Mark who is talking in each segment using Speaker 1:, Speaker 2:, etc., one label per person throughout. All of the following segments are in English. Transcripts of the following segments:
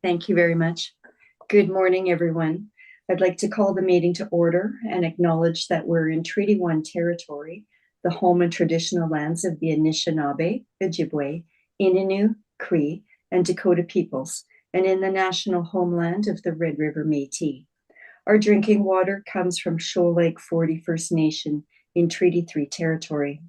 Speaker 1: Thank you very much. Good morning, everyone. I'd like to call the meeting to order and acknowledge that we're in Treaty 1 territory, the home and traditional lands of the Anishinaabe, Ojibwe, Innu, Cree, and Dakota peoples, and in the national homeland of the Red River Métis. Our drinking water comes from Shoal Lake 40 First Nation in Treaty 3 territory.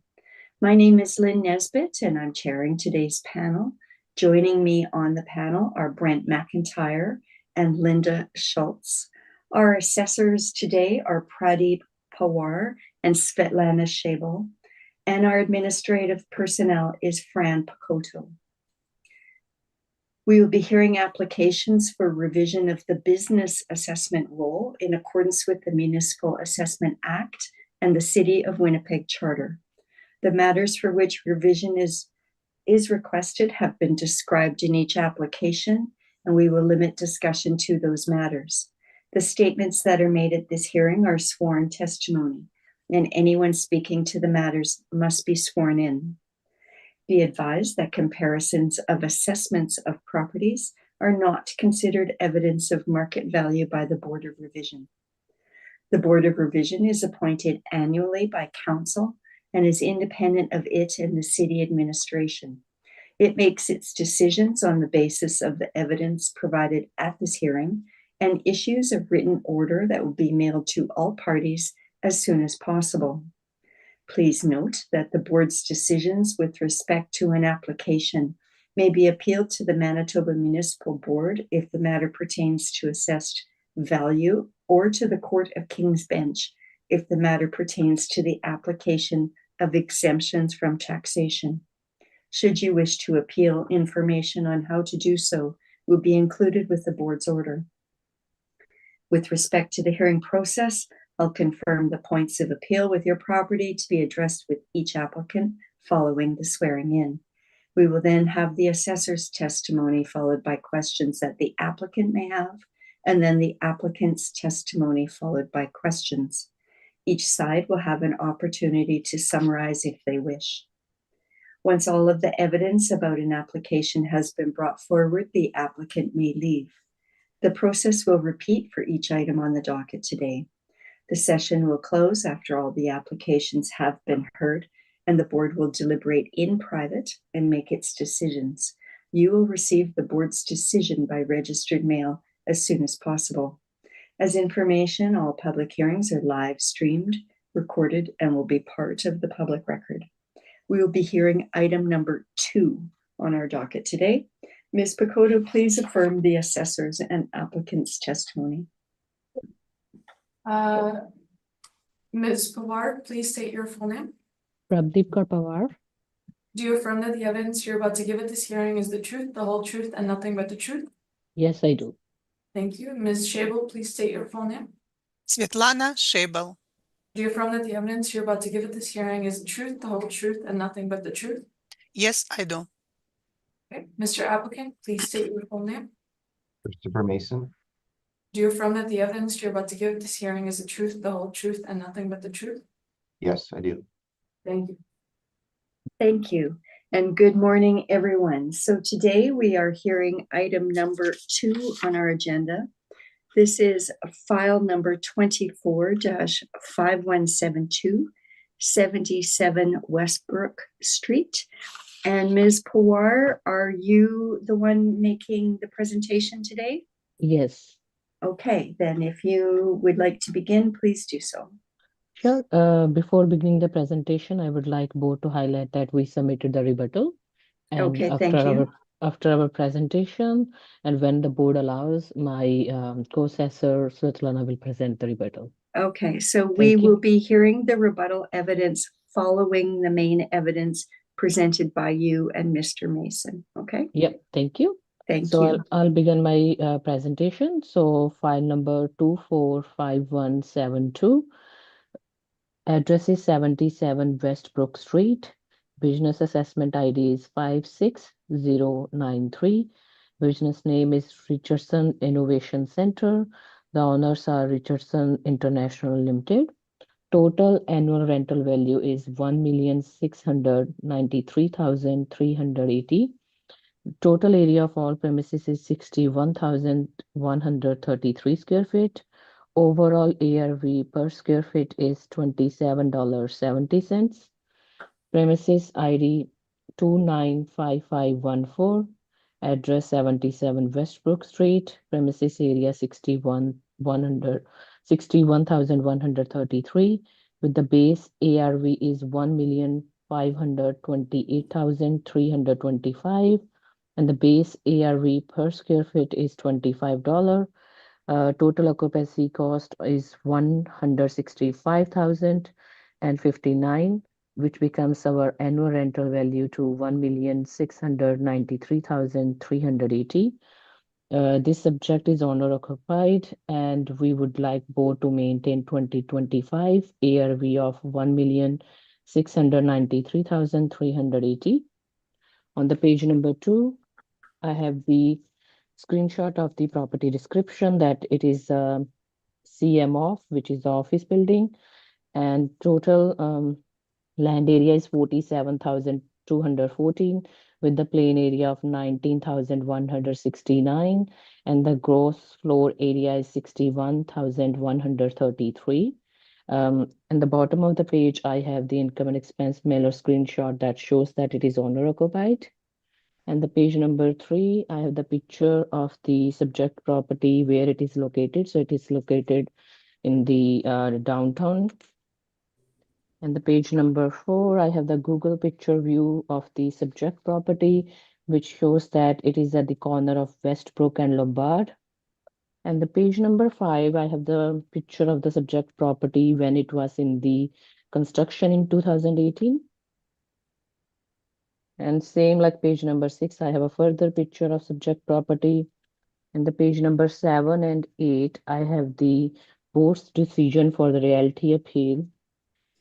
Speaker 1: My name is Lynn Nesbitt, and I'm chairing today's panel. Joining me on the panel are Brent McIntyre and Linda Schultz. Our assessors today are Pradeep Pawar and Svetlana Shabel, and our administrative personnel is Fran Picotto. We will be hearing applications for revision of the business assessment role in accordance with the Municipal Assessment Act and the City of Winnipeg Charter. The matters for which revision is requested have been described in each application, and we will limit discussion to those matters. The statements that are made at this hearing are sworn testimony, and anyone speaking to the matters must be sworn in. Be advised that comparisons of assessments of properties are not considered evidence of market value by the Board of Revision. The Board of Revision is appointed annually by Council and is independent of it and the City administration. It makes its decisions on the basis of the evidence provided at this hearing and issues a written order that will be mailed to all parties as soon as possible. Please note that the Board's decisions with respect to an application may be appealed to the Manitoba Municipal Board if the matter pertains to assessed value, or to the Court of King's Bench if the matter pertains to the application of exemptions from taxation. Should you wish to appeal, information on how to do so will be included with the Board's order. With respect to the hearing process, I'll confirm the points of appeal with your property to be addressed with each applicant following the swearing in. We will then have the assessor's testimony followed by questions that the applicant may have, and then the applicant's testimony followed by questions. Each side will have an opportunity to summarize if they wish. Once all of the evidence about an application has been brought forward, the applicant may leave. The process will repeat for each item on the docket today. The session will close after all the applications have been heard, and the Board will deliberate in private and make its decisions. You will receive the Board's decision by registered mail as soon as possible. As information, all public hearings are live streamed, recorded, and will be part of the public record. We will be hearing item number 2 on our docket today. Ms. Picotto, please affirm the assessor's and applicant's testimony.
Speaker 2: Ms. Pawar, please state your full name.
Speaker 3: Pradeep Pawar.
Speaker 2: Do you affirm that the evidence you're about to give at this hearing is the truth, the whole truth, and nothing but the truth?
Speaker 3: Yes, I do.
Speaker 2: Thank you. Ms. Shabel, please state your full name.
Speaker 4: Svetlana Shabel.
Speaker 2: Do you affirm that the evidence you're about to give at this hearing is the truth, the whole truth, and nothing but the truth?
Speaker 4: Yes, I do.
Speaker 2: Okay. Mr. Applicant, please state your full name.
Speaker 5: Christopher Mason.
Speaker 2: Do you affirm that the evidence you're about to give at this hearing is the truth, the whole truth, and nothing but the truth?
Speaker 5: Yes, I do.
Speaker 2: Thank you.
Speaker 1: Thank you, and good morning, everyone. So today we are hearing item number 2 on our agenda. This is file number 24-5172, 77 Westbrook Street. And Ms. Pawar, are you the one making the presentation today?
Speaker 3: Yes.
Speaker 1: Okay, then if you would like to begin, please do so.
Speaker 3: Sure. Before beginning the presentation, I would like board to highlight that we submitted the rebuttal. And
Speaker 1: Okay, thank you.
Speaker 3: After our presentation, and when the board allows, my co-assessor Svetlana will present the rebuttal.
Speaker 1: Okay, so we will be hearing the rebuttal evidence following the main evidence presented by you and Mr. Mason. Okay.
Speaker 3: Yep. Thank you.
Speaker 1: Thank
Speaker 3: So
Speaker 1: you.
Speaker 3: I'll begin my presentation. So file number 245172. Address is 77 Westbrook Street. Business assessment ID is 56093. Business name is Richardson Innovation Center. The owners are Richardson International Limited. Total annual rental value is 1,693,380. Total area of all premises is 61,133 square feet. Overall ARV per square feet is $27.70. Premises ID 295514, address 77 Westbrook Street, premises area 61,133, with the base ARV is 1,528,325, and the base ARV per square feet is $25. Total occupancy cost is 165,059, which becomes our annual rental value to 1,693,380. This subject is owner occupied, and we would like board to maintain 2025 ARV of 1,693,380. On the page number 2, I have the screenshot of the property description that it is CM off, which is the office building, and total land area is 47,214 with the plain area of 19,169, and the gross floor area is 61,133. And the bottom of the page, I have the income and expense mailer screenshot that shows that it is owner occupied. And the page number 3, I have the picture of the subject property where it is located. So it is located in the downtown. And the page number 4, I have the Google picture view of the subject property, which shows that it is at the corner of Westbrook and Lombard. And the page number 5, I have the picture of the subject property when it was in the construction in 2018. And same like page number 6, I have a further picture of subject property. And the page number 7 and 8, I have the board's decision for the realty appeal.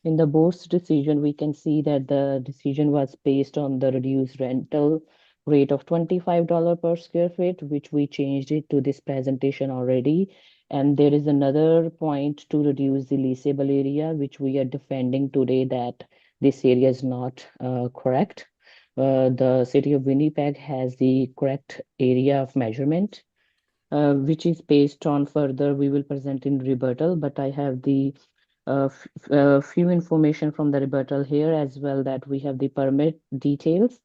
Speaker 3: In the board's decision, we can see that the decision was based on the reduced rental rate of $25 per square feet, which we changed it to this presentation already. And there is another point to reduce the leasable area, which we are defending today that this area is not correct. The city of Winnipeg has the correct area of measurement, which is based on further we will present in rebuttal, but I have the few information from the rebuttal here as well, that we have the permit details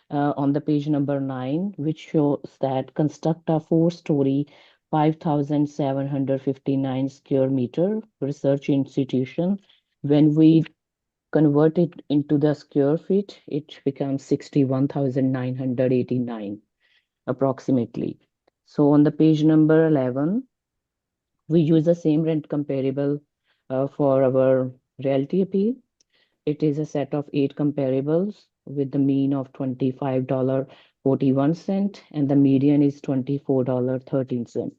Speaker 3: on the page number 9, which shows that construct a 4-story 5,759 square meter research institution. When we convert it into the square feet, it becomes 61,989 approximately. So on the page number 11, we use the same rent comparable for our realty appeal. It is a set of 8 comparables with the mean of $25.41 and the median is $24.13.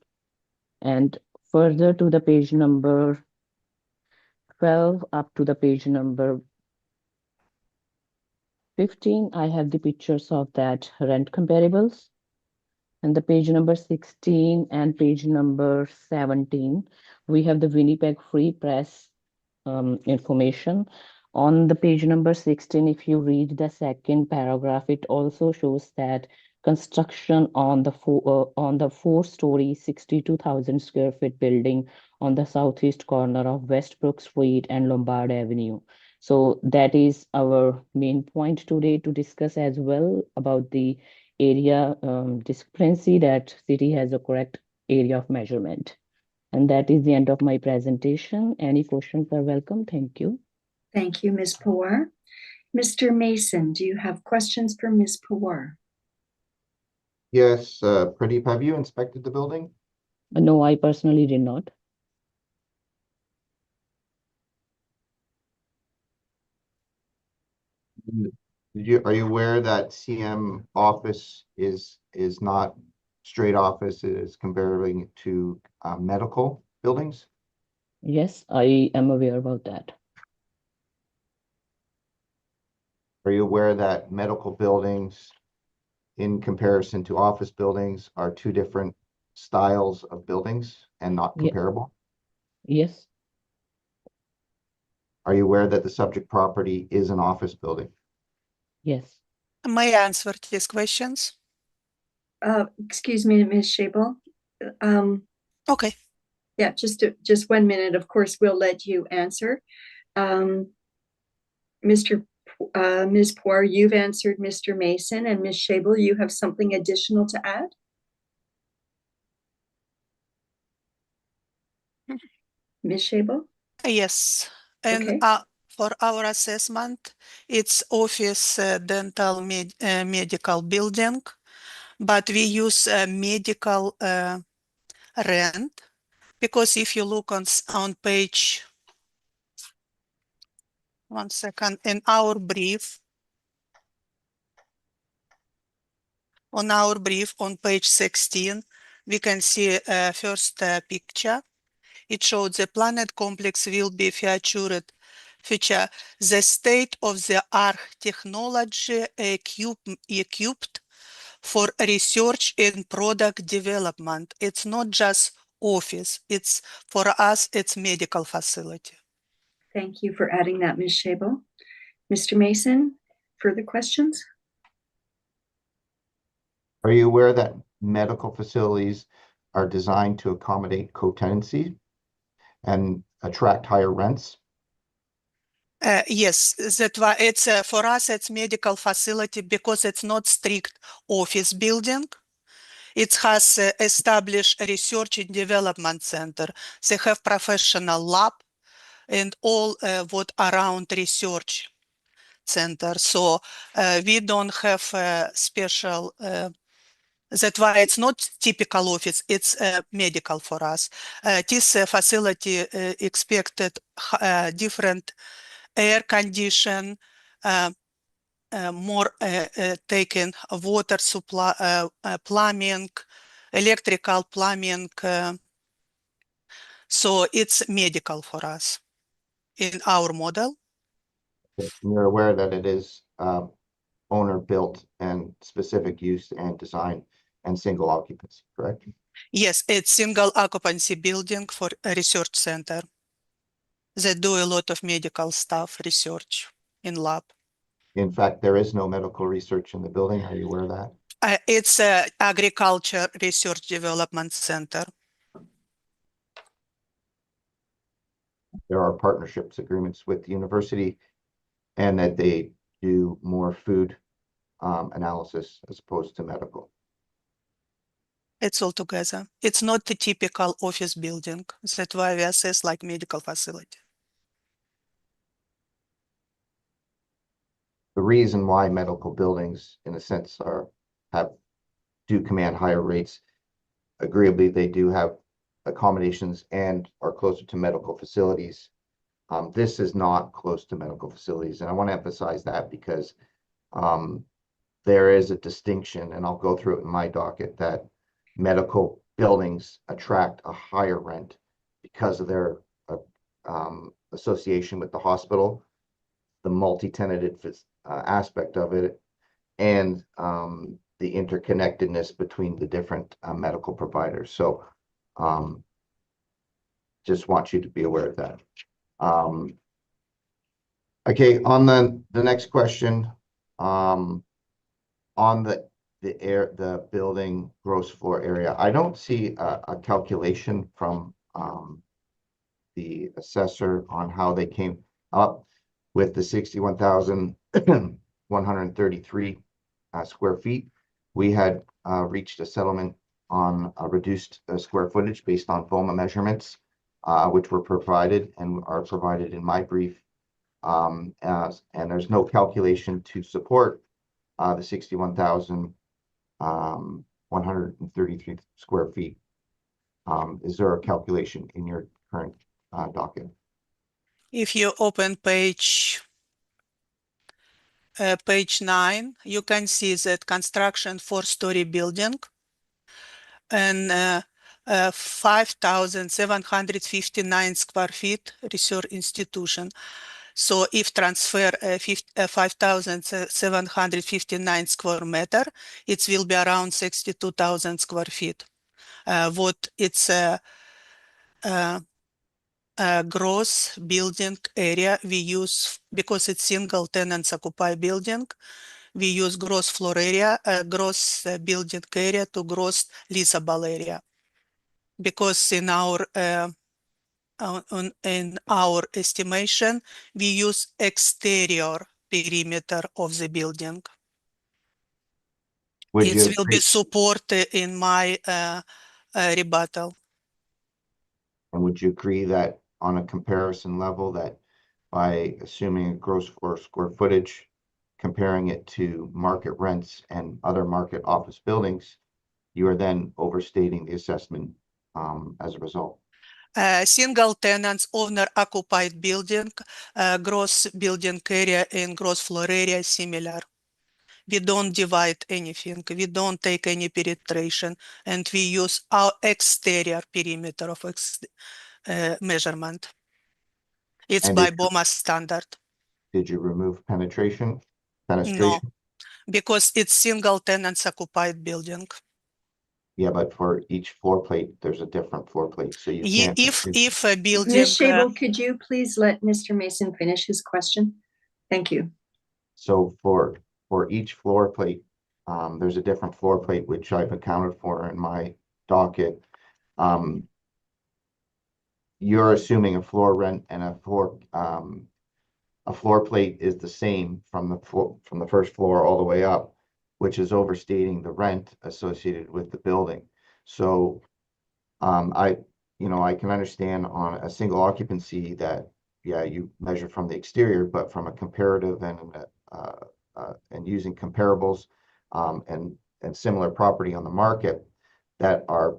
Speaker 3: And further to the page number 12 up to the page number 15, I have the pictures of that rent comparables. And the page number 16 and page number 17, we have the Winnipeg Free Press information. On the page number 16, if you read the second paragraph, it also shows that construction on the 4-story 62,000 square feet building on the southeast corner of Westbrook Street and Lombard Avenue. So that is our main point today to discuss as well about the area discrepancy, that city has a correct area of measurement. And that is the end of my presentation. Any questions are welcome. Thank you.
Speaker 1: Thank you, Ms. Pawar. Mr. Mason, do you have questions for Ms. Pawar?
Speaker 5: Yes, Pradeep, have you inspected the building?
Speaker 3: No, I personally did not.
Speaker 5: Are you aware that CM office is not straight office, it is comparing to medical buildings?
Speaker 3: Yes, I am aware about that.
Speaker 5: Are you aware that medical buildings in comparison to office buildings are 2 different styles of buildings and not
Speaker 3: Yeah.
Speaker 5: comparable?
Speaker 3: Yes,
Speaker 5: Are you aware that the subject property is an office building?
Speaker 3: yes.
Speaker 4: May I answer these questions?
Speaker 1: Excuse me, Ms. Shable.
Speaker 4: Okay.
Speaker 1: Yeah, just 1 minute. Of course, we'll let you answer. Ms. Poir, you've answered Mr. Mason, and Ms. Shable, you have something additional to add? Ms. Shable?
Speaker 4: Yes. And
Speaker 1: Okay.
Speaker 4: for our assessment, it's office, dental, medical building, but we use medical rent, because if you look on page, one second, in our brief, on page 16, we can see first picture. It shows the planned complex will be featured the state-of-the-art technology equipped for research and product development. It's not just office. It's for us, it's medical facility.
Speaker 1: Thank you for adding that, Ms. Shable. Mr. Mason, further questions?
Speaker 5: Are you aware that medical facilities are designed to accommodate co-tenancy and attract higher rents?
Speaker 4: Yes, that's why it's for us, it's medical facility because it's not strict office building. It has established a research and development center. They have professional lab and all what around research center. So we don't have special, that's why it's not typical office, it's medical for us. This facility expected different air condition, more taken water supply, plumbing, electrical plumbing. So it's medical for us in our model.
Speaker 5: You're aware that it is owner-built and specific use and design and single occupancy, correct?
Speaker 4: Yes, it's single occupancy building for a research center. They do a lot of medical stuff, research in lab.
Speaker 5: In fact, there is no medical research in the building. Are you aware of that?
Speaker 4: It's a agriculture research development center.
Speaker 5: There are partnerships agreements with the university and that they do more food analysis as opposed to medical.
Speaker 4: It's all together. It's not the typical office building. That's why we assess like medical facility.
Speaker 5: The reason why medical buildings, in a sense, do command higher rates. Agreeably, they do have accommodations and are closer to medical facilities. This is not close to medical facilities, and I want to emphasize that because there is a distinction, and I'll go through it in my docket, that medical buildings attract a higher rent because of their association with the hospital, the multi-tenanted aspect of it, and the interconnectedness between the different medical providers. So just want you to be aware of that. Okay, on the next question, on the building gross floor area, I don't see a calculation from the assessor on how they came up with the 61,133 square feet. We had reached a settlement on a reduced square footage based on FOMA measurements, which were provided and are provided in my brief. And there's no calculation to support the 61,133 square feet. Is there a calculation in your current docket?
Speaker 4: If you open page 9, you can see that construction 4-story building and 5,759 square feet research institution. So if transfer 5,759 square meter, it will be around 62,000 square feet. What it's gross building area we use, because it's single tenants occupy building, we use gross floor area, gross building area to gross leasable area. Because in our in our estimation, we use exterior perimeter of the building.
Speaker 5: Would
Speaker 4: It
Speaker 5: you
Speaker 4: will be
Speaker 5: agree-
Speaker 4: supported in my rebuttal.
Speaker 5: And would you agree that on a comparison level that by assuming a gross floor square footage, comparing it to market rents and other market office buildings, you are then overstating the assessment as a result?
Speaker 4: Single tenants, owner occupied building, gross building area and gross floor area similar. We don't divide anything. We don't take any penetration, and we use our exterior perimeter of measurement. It's
Speaker 5: And
Speaker 4: by BOMA standard.
Speaker 5: did you remove penetration?
Speaker 4: No,
Speaker 5: Fenestration?
Speaker 4: because it's single tenants occupied building.
Speaker 5: Yeah, but for each floor plate, there's a different floor plate, so you can't.
Speaker 4: If a building,
Speaker 1: Ms. Shable, could you please let Mr. Mason finish his question? Thank you.
Speaker 5: So for each floor plate, there's a different floor plate, which I've accounted for in my docket. You're assuming a floor rent and a floor plate is the same from the first floor all the way up, which is overstating the rent associated with the building. So I can understand on a single occupancy that, yeah, you measure from the exterior, but from a comparative and using comparables and similar property on the market that are,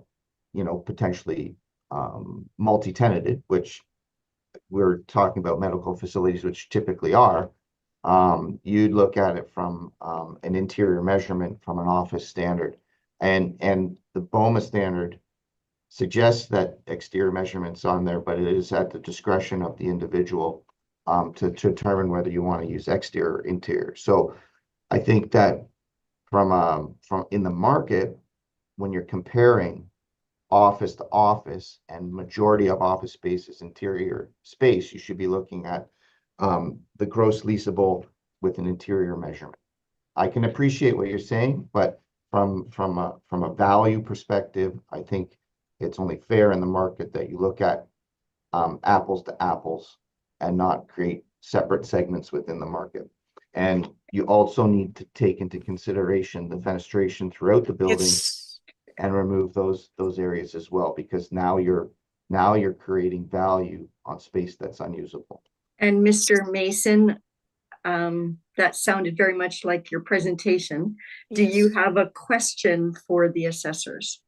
Speaker 5: potentially multi-tenanted, which we're talking about medical facilities, which typically are, you'd look at it from an interior measurement from an office standard. And the BOMA standard suggests that exterior measurements on there, but it is at the discretion of the individual to determine whether you want to use exterior or interior. So I think that from in the market, when you're comparing office to office and majority of office space is interior space, you should be looking at the gross leasable with an interior measurement. I can appreciate what you're saying, but from a value perspective, I think it's only fair in the market that you look at apples to apples and not create separate segments within the market. And you also need to take into consideration the fenestration throughout the building and remove those areas as well, because now you're creating value on space that's unusable.
Speaker 1: And Mr. Mason, that sounded very much like your presentation. Do you
Speaker 4: yes.
Speaker 1: have a question for the assessors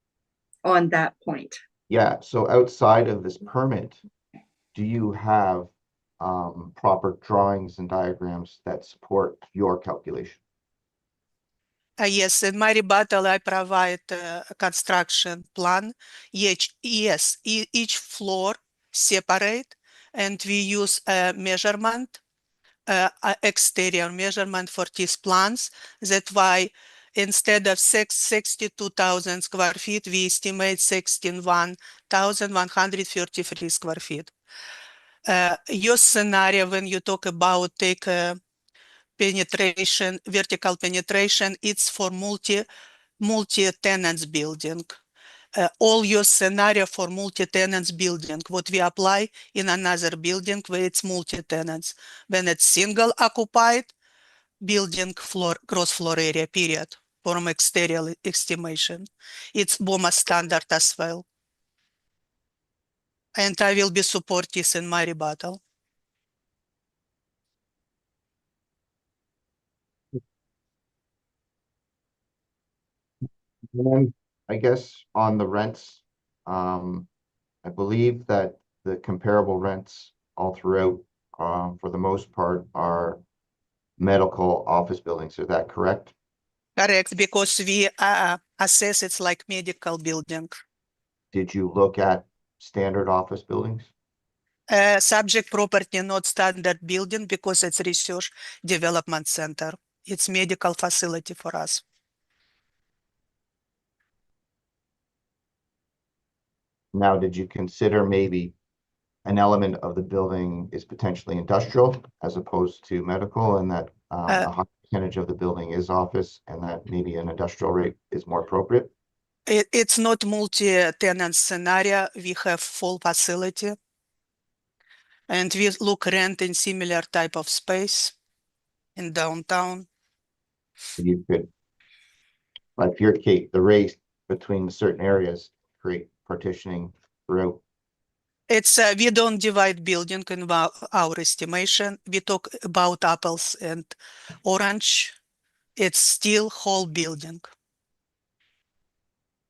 Speaker 1: on that point?
Speaker 5: Yeah, so outside of this permit, do you have proper drawings and diagrams that support your calculation?
Speaker 4: Yes, in my rebuttal, I provide a construction plan. Each floor separate, and we use a measurement, exterior measurement for these plans. That's why instead of 62,000 square feet, we estimate 61,133 square feet. Your scenario, when you talk about penetration, vertical penetration, it's for multi-tenants building. All your scenario for multi-tenants building, what we apply in another building where it's multi-tenants. When it's single occupied building gross floor area, period, from exterior estimation. It's BOMA standard as well. And I will be support this in my rebuttal.
Speaker 5: And I guess on the rents, I believe that the comparable rents all throughout, for the most part, are medical office buildings. Is that correct?
Speaker 4: Correct, because we assess it's like medical building.
Speaker 5: Did you look at standard office buildings?
Speaker 4: Subject property, not standard building, because it's research development center. It's medical facility for us.
Speaker 5: Now, did you consider maybe an element of the building is potentially industrial as opposed to medical, and that a high percentage of the building is office and that maybe an industrial rate is more appropriate?
Speaker 4: It's not multi-tenant scenario. We have full facility. And we look rent in similar type of space in downtown.
Speaker 5: You could, like your Kate, the rate between certain areas, create partitioning throughout.
Speaker 4: It's we don't divide building in our estimation. We talk about apples and orange. It's still whole building.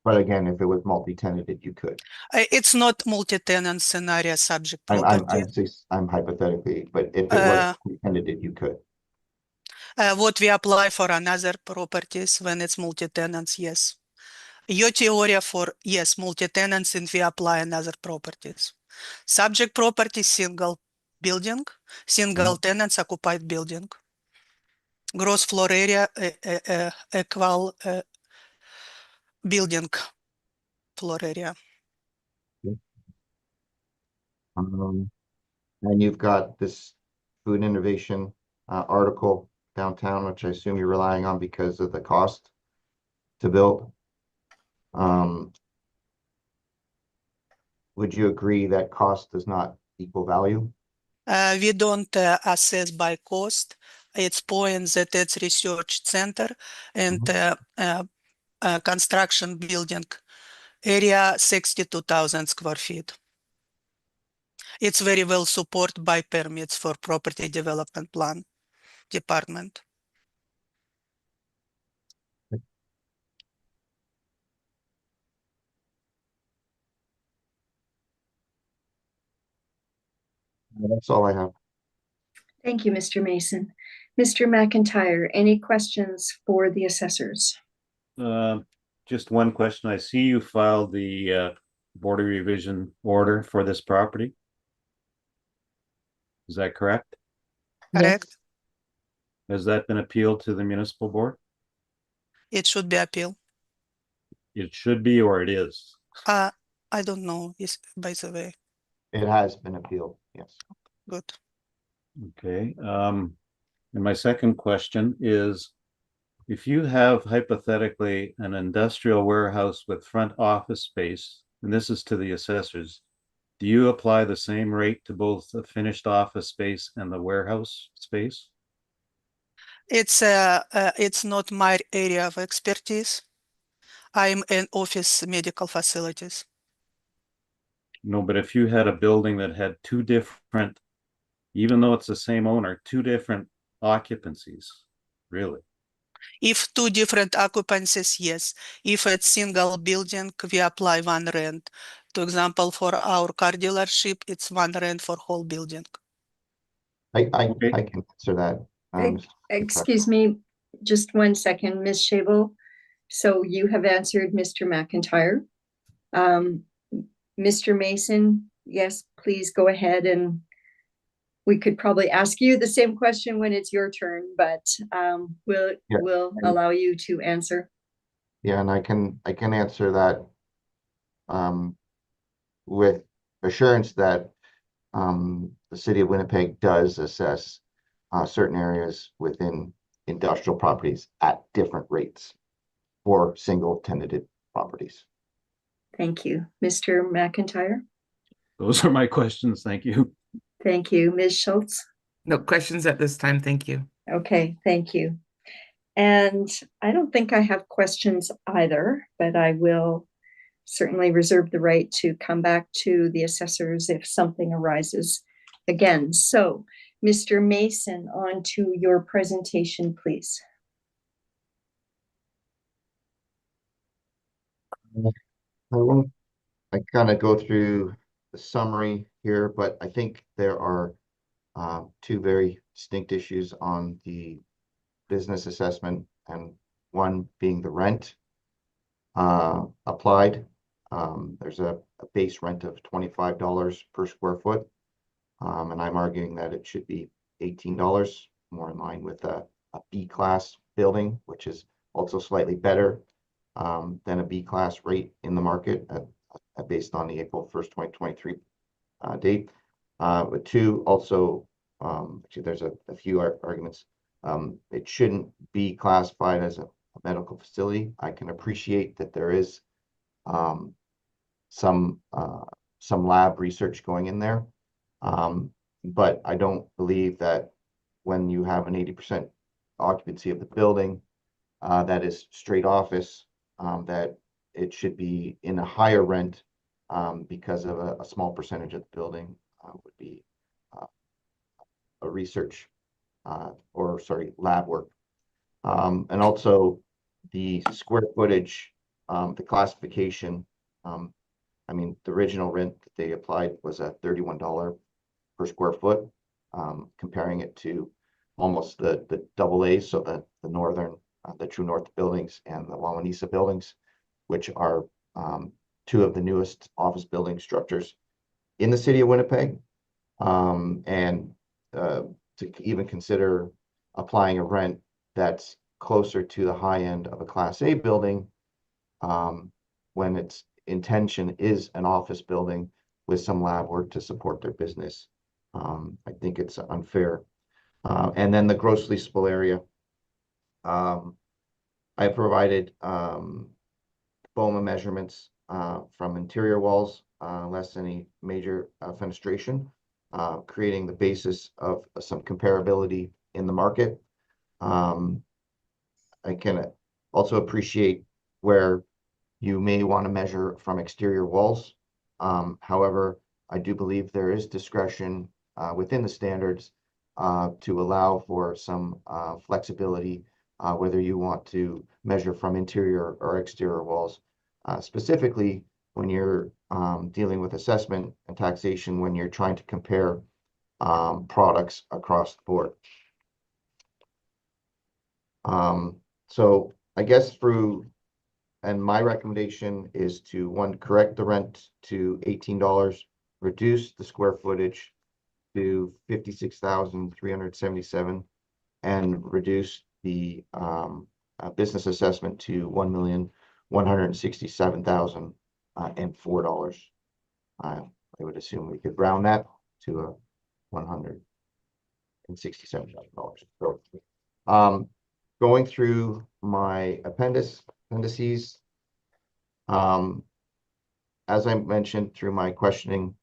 Speaker 5: But again, if it was multi-tenanted, you could.
Speaker 4: It's not multi-tenant scenario subject property.
Speaker 5: I'm hypothetically, but if it was multi-tenanted, you could.
Speaker 4: What we apply for another properties when it's multi-tenants, yes. Your theory for, yes, multi-tenants and we apply another properties. Subject property, single building, single tenants occupied building. Gross floor area equal building floor area.
Speaker 5: And you've got this food innovation article downtown, which I assume you're relying on because of the cost to build. Would you agree that cost does not equal value?
Speaker 4: We don't assess by cost. It's point that it's research center and construction building area 62,000 square feet. It's very well supported by permits for property development plan department.
Speaker 5: That's all I have.
Speaker 1: Thank you, Mr. Mason. Mr. McIntyre, any questions for the assessors?
Speaker 6: Just one question. I see you filed the border revision order for this property. Is that correct?
Speaker 4: Correct?
Speaker 6: Has that been appealed to the municipal board?
Speaker 4: It should be appeal.
Speaker 6: It should be, or it is?
Speaker 4: I don't know, by the way.
Speaker 5: It has been appealed, yes.
Speaker 4: Good.
Speaker 6: Okay. And my second question is, if you have hypothetically an industrial warehouse with front office space, and this is to the assessors, do you apply the same rate to both the finished office space and the warehouse space?
Speaker 4: It's not my area of expertise. I'm in office medical facilities.
Speaker 6: No, but if you had a building that had two different, even though it's the same owner, two different occupancies, really?
Speaker 4: If two different occupancies, yes. If it's single building, we apply one rent. For example, for our car dealership, it's one rent for whole building.
Speaker 5: I can answer that.
Speaker 1: Excuse me, just 1 second, Ms. Shavel. So you have answered Mr. McIntyre. Mr. Mason, yes, please go ahead, and we could probably ask you the same question when it's your turn, but we'll allow you to answer.
Speaker 5: Yeah, and I can answer that with assurance that the city of Winnipeg does assess certain areas within industrial properties at different rates for single tenanted properties.
Speaker 1: Thank you. Mr. McIntyre?
Speaker 6: Those are my questions. Thank you.
Speaker 1: Thank you. Ms. Schultz?
Speaker 7: No questions at this time. Thank you.
Speaker 1: Okay, thank you. And I don't think I have questions either, but I will certainly reserve the right to come back to the assessors if something arises again. So, Mr. Mason, on to your presentation, please.
Speaker 5: I kind of go through the summary here, but I think there are two very distinct issues on the business assessment, and one being the rent applied. There's a base rent of $25 per square foot, and I'm arguing that it should be $18, more in line with a B-class building, which is also slightly better than a B-class rate in the market based on the April 1st, 2023 date. But two, also, actually there's a few arguments. it shouldn't be classified as a medical facility. I can appreciate that there is some lab research going in there. But I don't believe that when you have an 80% occupancy of the building, that is straight office, that it should be in a higher rent because of a small percentage of the building would be a research lab work. And also the square footage, the classification. I mean, the original rent that they applied was a $31 per square foot, comparing it to almost the AA, so the northern, the True North buildings and the Wawanesa buildings, which are two of the newest office building structures in the city of Winnipeg. And to even consider applying a rent that's closer to the high end of a Class A building, when its intention is an office building with some lab work to support their business. I think it's unfair. And then the gross leasable area. I provided BOMA measurements from interior walls, less any major fenestration, creating the basis of some comparability in the market. I can also appreciate where you may want to measure from exterior walls. However, I do believe there is discretion within the standards to allow for some flexibility, whether you want to measure from interior or exterior walls, specifically when you're dealing with assessment and taxation, when you're trying to compare products across the board. So I guess and my recommendation is to, one, correct the rent to $18, reduce the square footage to 56,377, and reduce the business assessment to $1,167,004. I would assume we could round that to $167,000. So, going through my appendices, as I mentioned through my questioning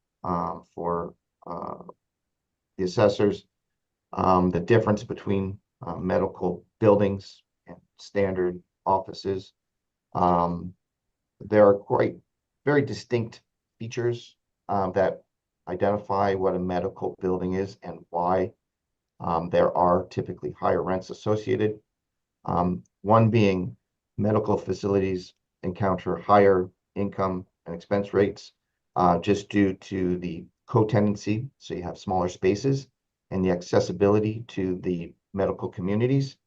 Speaker 5: for the assessors, the difference between medical buildings and standard offices, there are very distinct features that identify what a medical building is and why there are typically higher rents associated. One being medical facilities encounter higher income and expense rates just due to the co-tenancy, so you have smaller spaces, and the accessibility to the medical communities,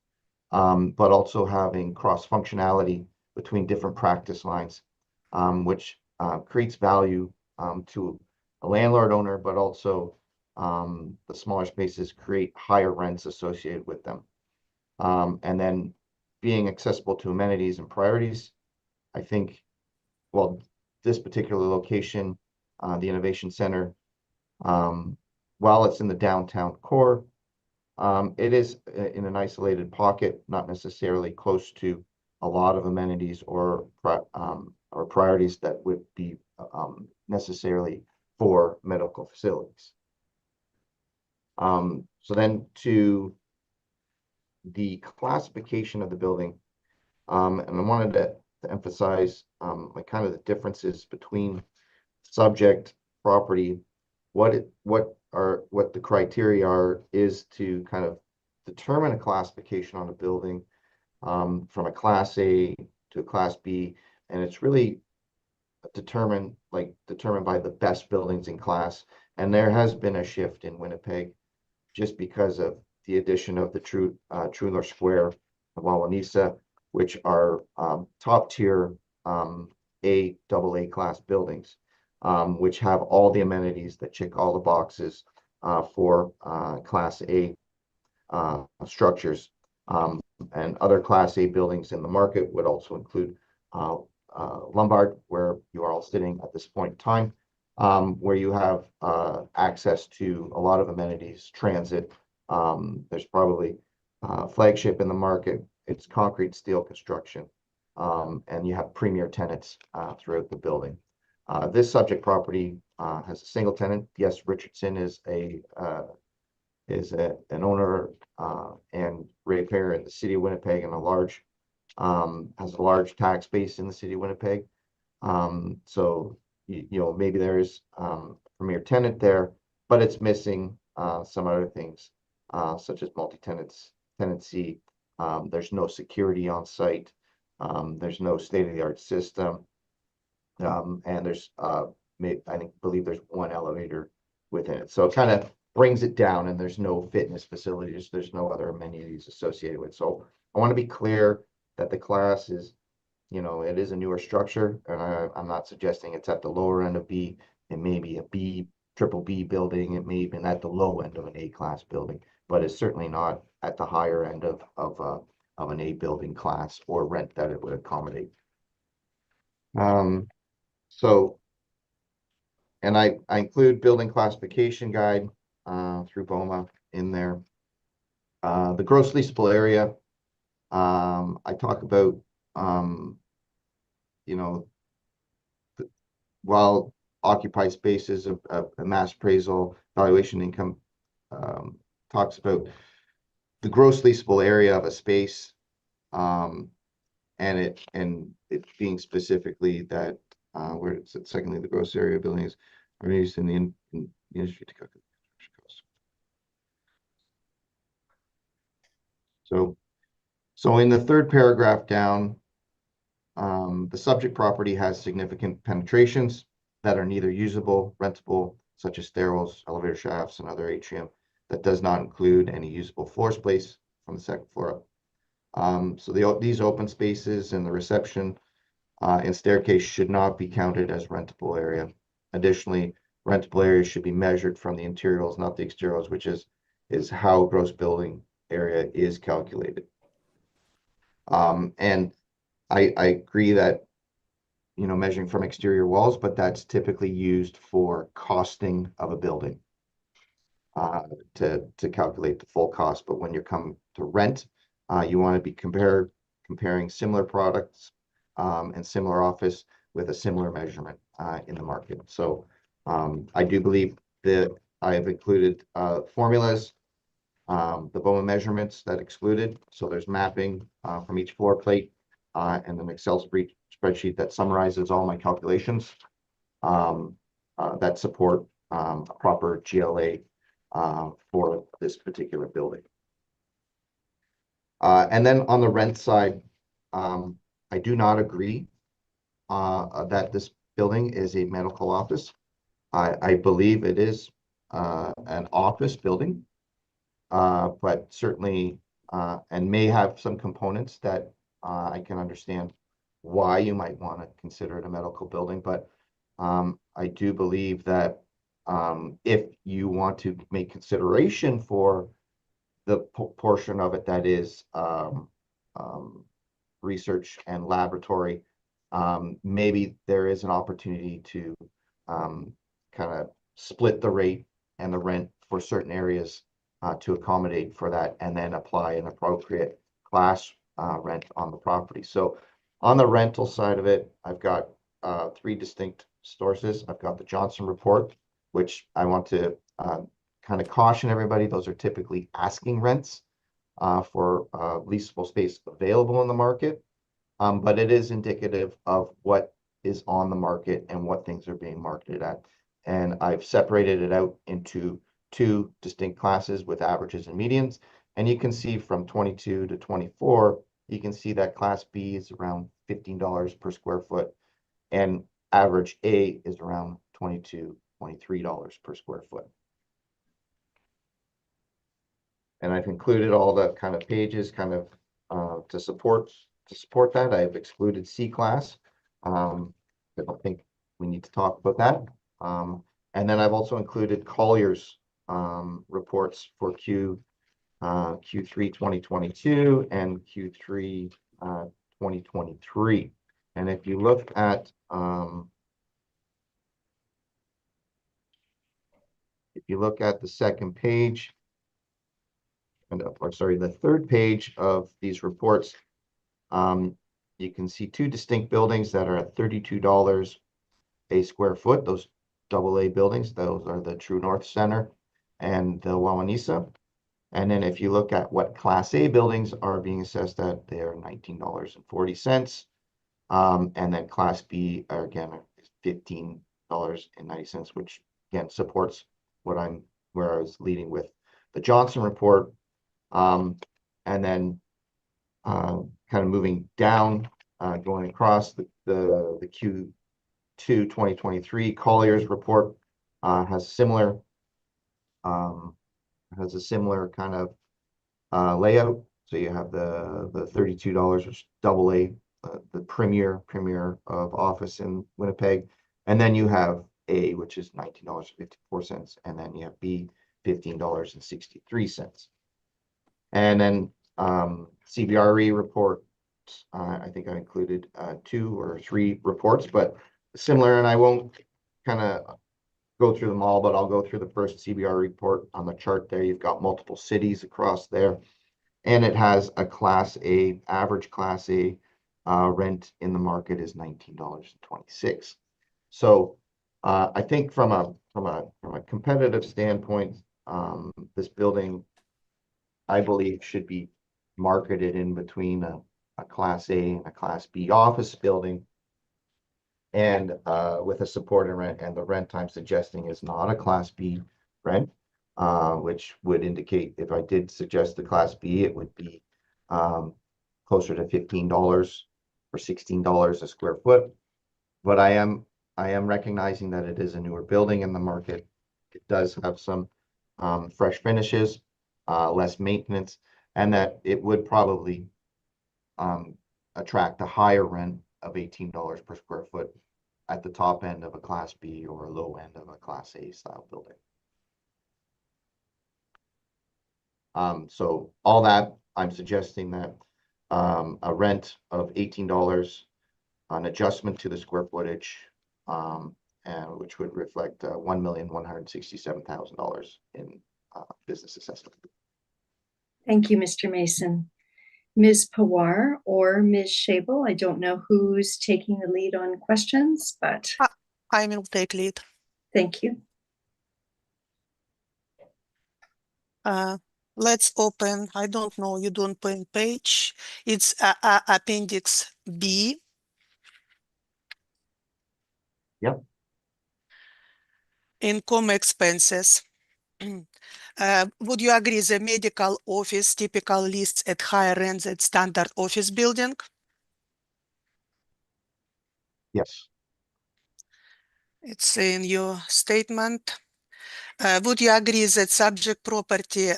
Speaker 5: but also having cross-functionality between different practice lines, which creates value to a landlord owner, but also the smaller spaces create higher rents associated with them. And then being accessible to amenities and priorities, I think, well, this particular location, the Innovation Center, while it's in the downtown core, it is in an isolated pocket, not necessarily close to a lot of amenities or priorities that would be necessarily for medical facilities. So then to the classification of the building, and I wanted to emphasize like kind of the differences between subject, property, what the criteria are is to kind of determine a classification on a building from a Class A to a Class B, and it's really determined by the best buildings in class. And there has been a shift in Winnipeg just because of the addition of the True North Square of Wawanesa, which are top tier AA class buildings, which have all the amenities that check all the boxes for Class A structures. And other Class A buildings in the market would also include Lombard, where you are all sitting at this point in time, where you have access to a lot of amenities, transit. There's probably flagship in the market. It's concrete steel construction. And you have premier tenants throughout the building. This subject property has a single tenant. Yes, Richardson is an owner and ratepayer in the city of Winnipeg, and has a large tax base in the city of Winnipeg. So maybe there is premier tenant there, but it's missing some other things such as tenancy. There's no security on site. There's no state-of-the-art system. And there's believe there's one elevator within it. So it kind of brings it down, and there's no fitness facilities. There's no other amenities associated with it. So I want to be clear that the class is, it is a newer structure, and I'm not suggesting it's at the lower end of B. It may be a triple B building. It may have been at the low end of an A-class building, but it's certainly not at the higher end of an A building class or rent that it would accommodate. And I include building classification guide through BOMA in there. The gross leasable area, I talk about, while occupied spaces of a mass appraisal valuation income talks about the gross leasable area of a space, and it being specifically that where it's secondly the gross area of buildings are used in the industry to calculate cost. So in the third paragraph down, the subject property has significant penetrations that are neither usable, rentable, such as stairwells, elevator shafts, and other atrium. That does not include any usable floor space from the second floor up. So these open spaces and the reception and staircase should not be counted as rentable area. Additionally, rentable areas should be measured from the interiors, not the exteriors, which is how gross building area is calculated. And I agree that, measuring from exterior walls, but that's typically used for costing of a building to calculate the full cost. But when you come to rent, you want to be comparing similar products and similar office with a similar measurement in the market. So I do believe that I have included formulas, the BOMA measurements that excluded. So there's mapping from each floor plate and an Excel spreadsheet that summarizes all my calculations that support a proper GLA for this particular building. And then on the rent side, I do not agree that this building is a medical office. I believe it is an office building, but certainly and may have some components that I can understand why you might want to consider it a medical building. But I do believe that if you want to make consideration for the portion of it that is research and laboratory, maybe there is an opportunity to kind of split the rate and the rent for certain areas to accommodate for that, and then apply an appropriate class rent on the property. So on the rental side of it, I've got three distinct sources. I've got the Johnson report, which I want to kind of caution everybody. Those are typically asking rents for leasable space available in the market. But it is indicative of what is on the market and what things are being marketed at. And I've separated it out into two distinct classes with averages and medians. And you can see from 22 to 24, you can see that class B is around $15 per square foot, and average A is around $22, $23 per square foot. And I've included all the kind of pages kind of to support that. I've excluded C class. I don't think we need to talk about that. And then I've also included Collier's reports for Q3 2022 and Q3 2023. And if you look at the second page, the third page of these reports, you can see two distinct buildings that are at $32 a square foot. Those AA buildings, those are the True North Center and the Wawanisa. And then if you look at what Class A buildings are being assessed at, they are $19.40. And then Class B are again $15.90, which again supports where I was leading with the Johnson report. And then kind of moving down, going across the Q2 2023 Collier's report has a similar kind of layout. So you have the $32, which is AA, the premier of office in Winnipeg, and then you have A, which is $19.54, and then you have B, $15.63. And then CBRE report, I think I included 2 or 3 reports, but similar, and I won't kind of go through them all, but I'll go through the first CBRE report. On the chart there, you've got multiple cities across there, and it has a Class A, average Class A rent in the market is $19.26. So I think from a competitive standpoint, this building, I believe, should be marketed in between a Class A and a Class B office building, and with a supported rent, and the rent I'm suggesting is not a Class B rent, which would indicate, if I did suggest the Class B, it would be closer to $15 or $16 a square foot. But I am recognizing that it is a newer building in the market. It does have some fresh finishes, less maintenance, and that it would probably attract a higher rent of $18 per square foot at the top end of a Class B or a low end of a Class A style building. So all that, I'm suggesting that a rent of $18, an adjustment to the square footage, and which would reflect $1,167,000 in business assessment.
Speaker 1: Thank you, Mr. Mason. Ms. Pawar or Ms. Shable, I don't know who's taking the lead on questions, but
Speaker 4: I will take lead.
Speaker 1: thank you.
Speaker 4: Let's open, I don't know, you don't print page. It's Appendix B.
Speaker 5: Yep.
Speaker 4: Income expenses. Would you agree the medical office typical lists at higher rents than standard office building?
Speaker 5: Yes.
Speaker 4: It's in your statement. Would you agree that subject property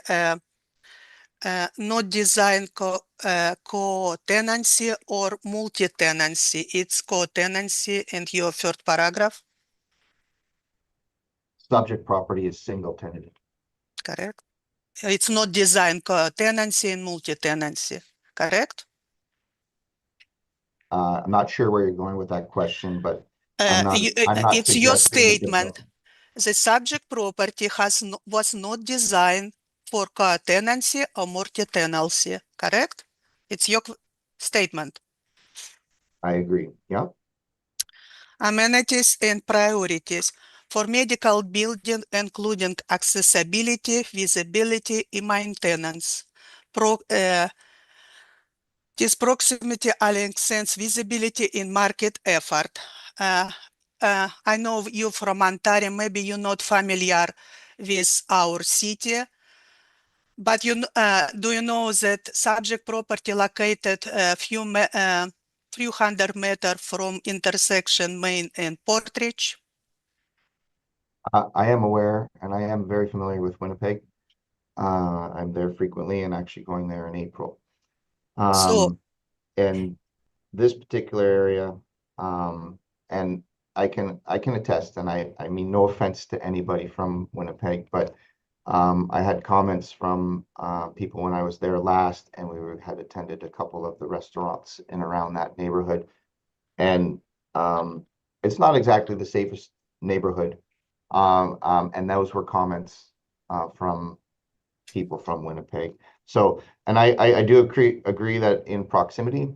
Speaker 4: not design co-tenancy or multi-tenancy? It's co-tenancy in your third paragraph.
Speaker 5: Subject property is single tenanted.
Speaker 4: Correct. It's not design co-tenancy and multi-tenancy. Correct.
Speaker 5: I'm not sure where you're going with that question, but I'm not
Speaker 4: it's your
Speaker 5: suggesting
Speaker 4: statement. The subject property was not designed for co-tenancy or multi-tenancy, correct? It's your statement.
Speaker 5: I agree. Yeah.
Speaker 4: Amenities and priorities for medical building, including accessibility, visibility, and maintenance. This proximity enhances visibility in market effort. I know you from Ontario, maybe you're not familiar with our city, but do you know that subject property located a few hundred meters from intersection Main and Portridge?
Speaker 5: I am aware, and I am very familiar with Winnipeg. I'm there frequently, and actually going there in April. And this particular area, and I can attest, and I mean no offense to anybody from Winnipeg, but I had comments from people when I was there last, and we had attended a couple of the restaurants in around that neighborhood, and it's not exactly the safest neighborhood, and those were comments from people from Winnipeg. So, and I do agree that in proximity,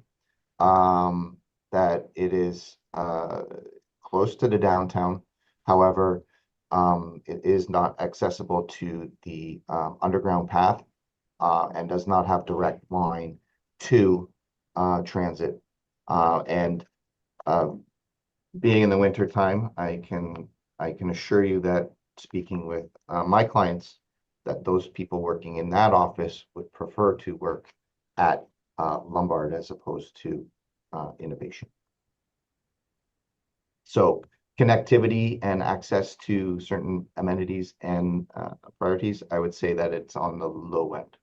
Speaker 5: that it is close to the downtown. However, it is not accessible to the underground path and does not have direct line to transit. And being in the winter time, I can assure you that speaking with my clients, that those people working in that office would prefer to work at Lombard as opposed to Innovation. So connectivity and access to certain amenities and priorities, I would say that it's on the low end.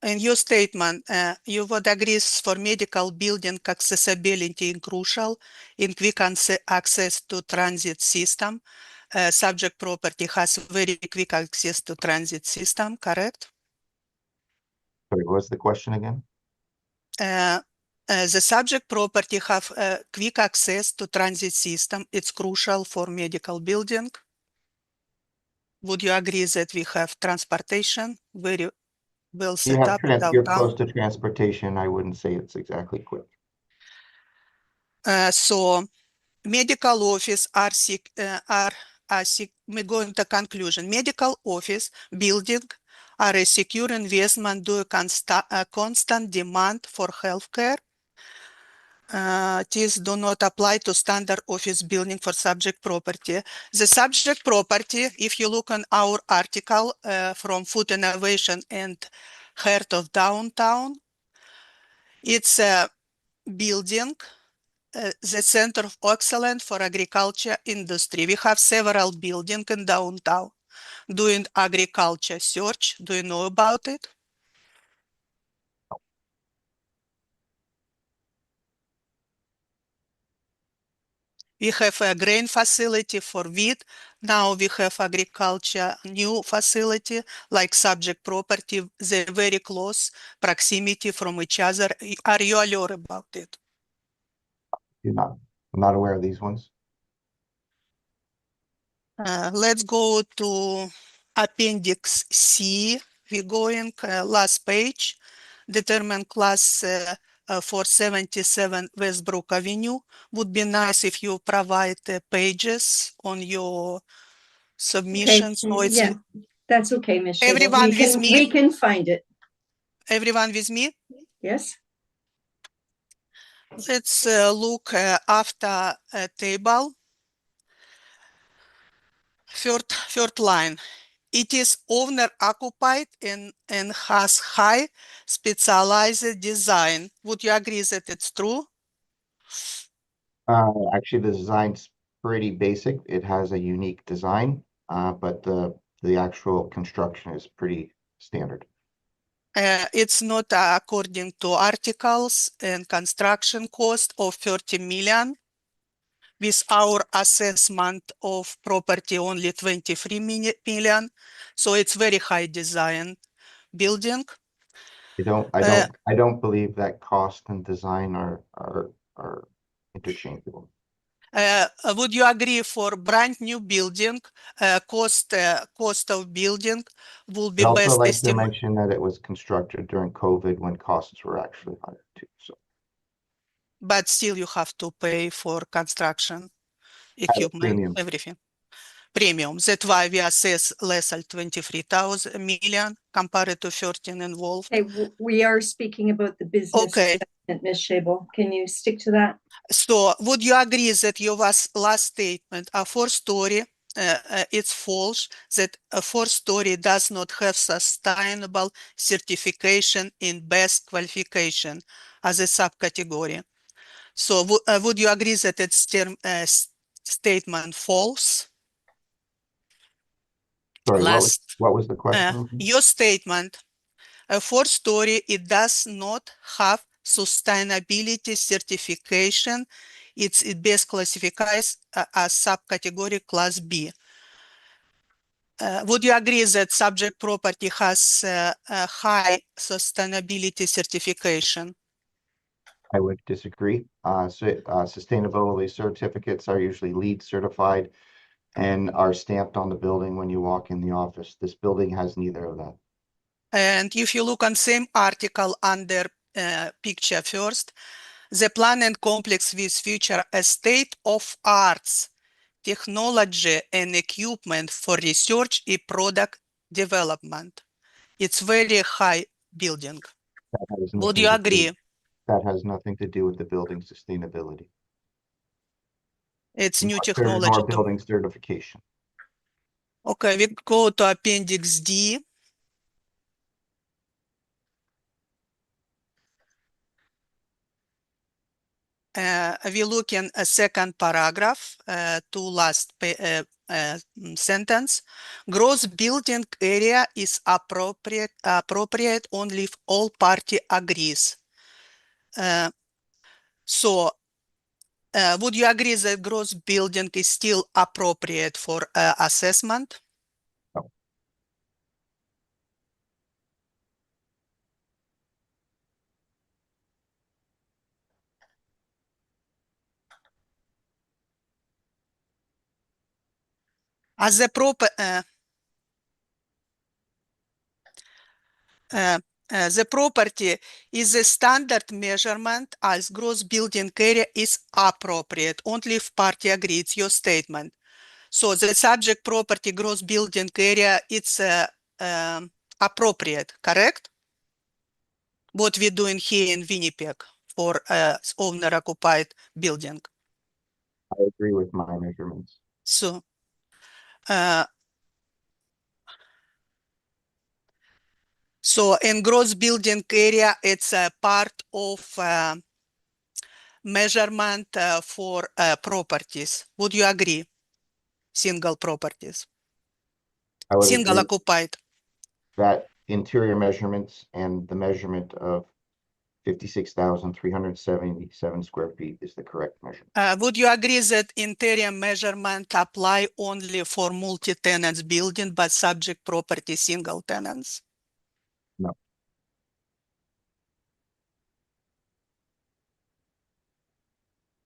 Speaker 4: In your statement, you would agree for medical building accessibility is crucial in quick access to transit system. Subject property has very quick access to transit system, correct?
Speaker 5: Sorry, what was the question again?
Speaker 4: The subject property have quick access to transit system. It's crucial for medical building. Would you agree that we have transportation very well set up
Speaker 5: You're close
Speaker 4: downtown?
Speaker 5: to transportation. I wouldn't say it's exactly quick.
Speaker 4: So medical office we're going to conclusion. Medical office building are a secure investment due to constant demand for healthcare. These do not apply to standard office building for subject property. The subject property, if you look on our article from Food Innovation and Heart of Downtown, it's a building, the Center of Excellence for Agriculture Industry. We have several buildings in downtown doing agriculture search. Do you know about it? We have a grain facility for wheat. Now we have agriculture new facility like subject property. They're very close proximity from each other. Are you aware about it?
Speaker 5: I'm not aware of these ones.
Speaker 4: Let's go to Appendix C. We're going last page. Determine class for 77 Westbrook Avenue. Would be nice if you provide pages on your submissions. So it's
Speaker 1: Yeah, that's okay, Ms. Shable.
Speaker 4: everyone with me.
Speaker 1: We can find it.
Speaker 4: Everyone with me.
Speaker 1: Yes.
Speaker 4: Let's look after a table. Third line. It is owner occupied and has high specialized design. Would you agree that it's true?
Speaker 5: Actually, the design's pretty basic. It has a unique design, but the actual construction is pretty standard.
Speaker 4: It's not according to articles and construction cost of 30 million. With our assessment of property only 23 million. So it's very high design building.
Speaker 5: I don't believe that cost and design are interchangeable.
Speaker 4: Would you agree for brand new building, cost of building will be
Speaker 5: I'd also
Speaker 4: best
Speaker 5: like to
Speaker 4: estimate,
Speaker 5: mention that it was constructed during COVID when costs were actually higher too. So
Speaker 4: but still you have to pay for construction, equipment,
Speaker 5: premium.
Speaker 4: everything. Premium. That's why we assess less than 23,000 million compared to 13 involved.
Speaker 1: Okay, we are speaking about the business
Speaker 4: Okay.
Speaker 1: assessment, Ms. Shable. Can you stick to that?
Speaker 4: So would you agree that your last statement, a four-story, it's false, that a four-story does not have sustainable certification in best qualification as a subcategory? So would you agree that it's statement false?
Speaker 5: Sorry,
Speaker 4: Last,
Speaker 5: what was the question?
Speaker 4: your statement, a four-story, it does not have sustainability certification. It best classifies as subcategory class B. Would you agree that subject property has a high sustainability certification?
Speaker 5: I would disagree. Sustainability certificates are usually LEED certified and are stamped on the building when you walk in the office. This building has neither of that.
Speaker 4: And if you look on same article under picture first, the plan and complex with future a state of arts, technology and equipment for research and product development. It's very high building.
Speaker 5: That has
Speaker 4: Would
Speaker 5: nothing
Speaker 4: you
Speaker 5: to
Speaker 4: agree?
Speaker 5: do- That has nothing to do with the building sustainability.
Speaker 4: It's new
Speaker 5: Nor
Speaker 4: technology.
Speaker 5: building certification.
Speaker 4: Okay, we go to Appendix D. We look in a second paragraph to last sentence. Gross building area is appropriate only if all party agrees. So would you agree that gross building is still appropriate for assessment?
Speaker 5: No.
Speaker 4: As the the property is a standard measurement as gross building area is appropriate only if party agrees. It's your statement. So the subject property gross building area, it's appropriate, correct? What we're doing here in Winnipeg for owner occupied building.
Speaker 5: I agree with my measurements.
Speaker 4: So in gross building area, it's a part of measurement for properties. Would you agree? Single properties.
Speaker 5: I would
Speaker 4: Single
Speaker 5: agree
Speaker 4: occupied.
Speaker 5: that interior measurements and the measurement of 56,377 square feet is the correct measurement.
Speaker 4: Would you agree that interior measurement apply only for multi-tenants building, but subject property single tenants?
Speaker 5: No.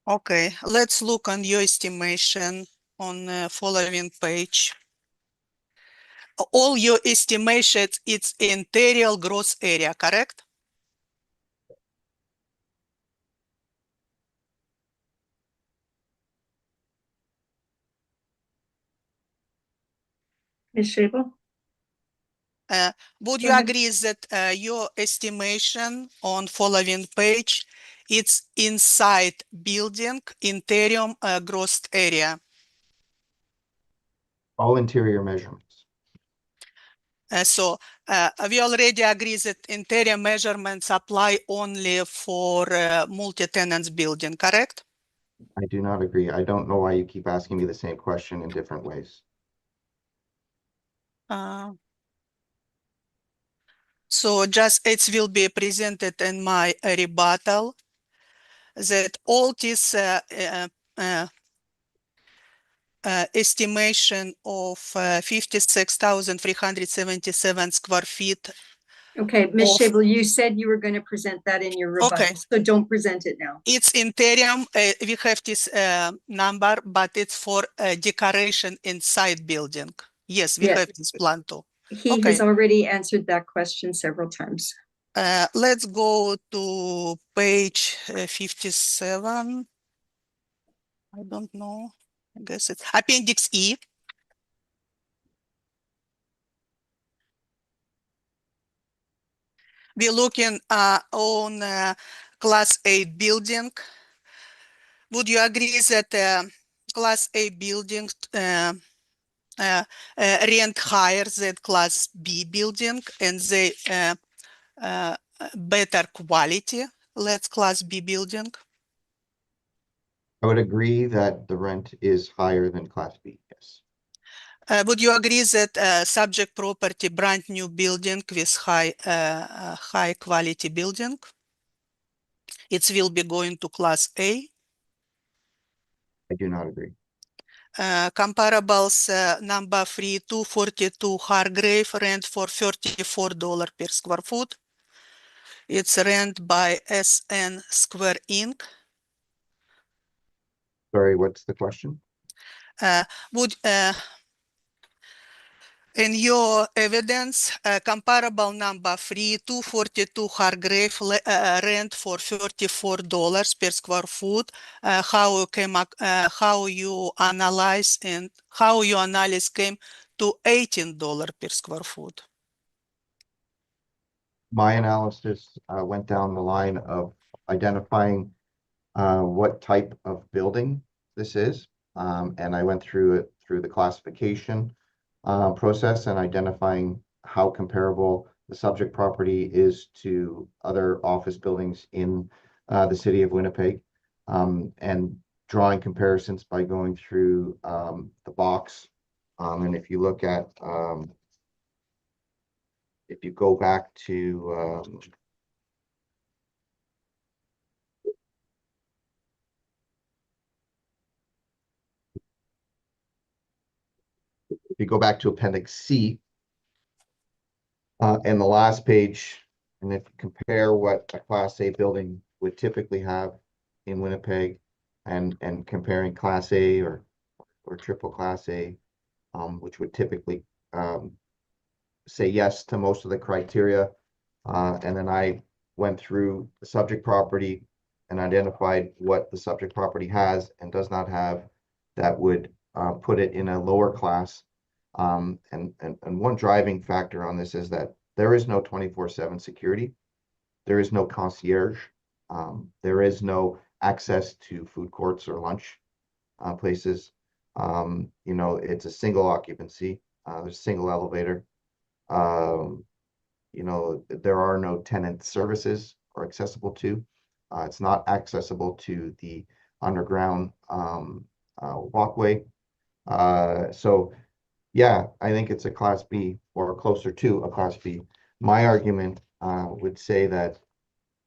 Speaker 4: Okay, let's look on your estimation on the following page. All your estimations, it's interior gross area, correct?
Speaker 1: Ms. Shable?
Speaker 4: Would
Speaker 1: Go
Speaker 4: you
Speaker 1: ahead.
Speaker 4: agree that your estimation on following page, it's inside building interior gross area?
Speaker 5: All interior measurements.
Speaker 4: So we already agree that interior measurements apply only for multi-tenants building, correct?
Speaker 5: I do not agree. I don't know why you keep asking me the same question in different ways.
Speaker 4: So just it will be presented in my rebuttal that all this estimation of 56,377 square feet.
Speaker 1: Okay, Ms.
Speaker 4: Of-
Speaker 1: Shable, you said you were going to present that in your rebuttal,
Speaker 4: Okay.
Speaker 1: so don't present it now.
Speaker 4: It's interior, we have this number, but it's for decoration inside building. Yes, we
Speaker 1: Yeah.
Speaker 4: have this plan too.
Speaker 1: He
Speaker 4: Okay.
Speaker 1: has already answered that question several times.
Speaker 4: Let's go to page 57. I don't know. I guess it's Appendix E. We're looking on Class A building. Would you agree that Class A building rent higher than Class B building and they better quality? Let's Class B building.
Speaker 5: I would agree that the rent is higher than Class B, yes.
Speaker 4: Would you agree that subject property brand new building with high quality building? It will be going to Class A.
Speaker 5: I do not agree.
Speaker 4: Comparables number 3, 242 Hargrave, rent for $34 per square foot. It's rent by SN Square Inc.
Speaker 5: Sorry, what's the question?
Speaker 4: Would In your evidence, comparable number 3, 242 Hargrave rent for $34 per square foot. How you analyze and how your analysis came to $18 per square foot?
Speaker 5: My analysis went down the line of identifying what type of building this is. And I went through it through the classification process and identifying how comparable the subject property is to other office buildings in the city of Winnipeg, and drawing comparisons by going through the box. And if you look at, if you go back to if you go back to Appendix C, and the last page, and if you compare what a Class A building would typically have in Winnipeg and comparing Class A or triple Class A, which would typically say yes to most of the criteria. And then I went through the subject property and identified what the subject property has and does not have that would put it in a lower class. And one driving factor on this is that there is no 24/7 security. There is no concierge. There is no access to food courts or lunch places. You know, it's a single occupancy. There's a single elevator. You know, there are no tenant services or accessible to. It's not accessible to the underground walkway. So yeah, I think it's a Class B or closer to a Class B. My argument would say that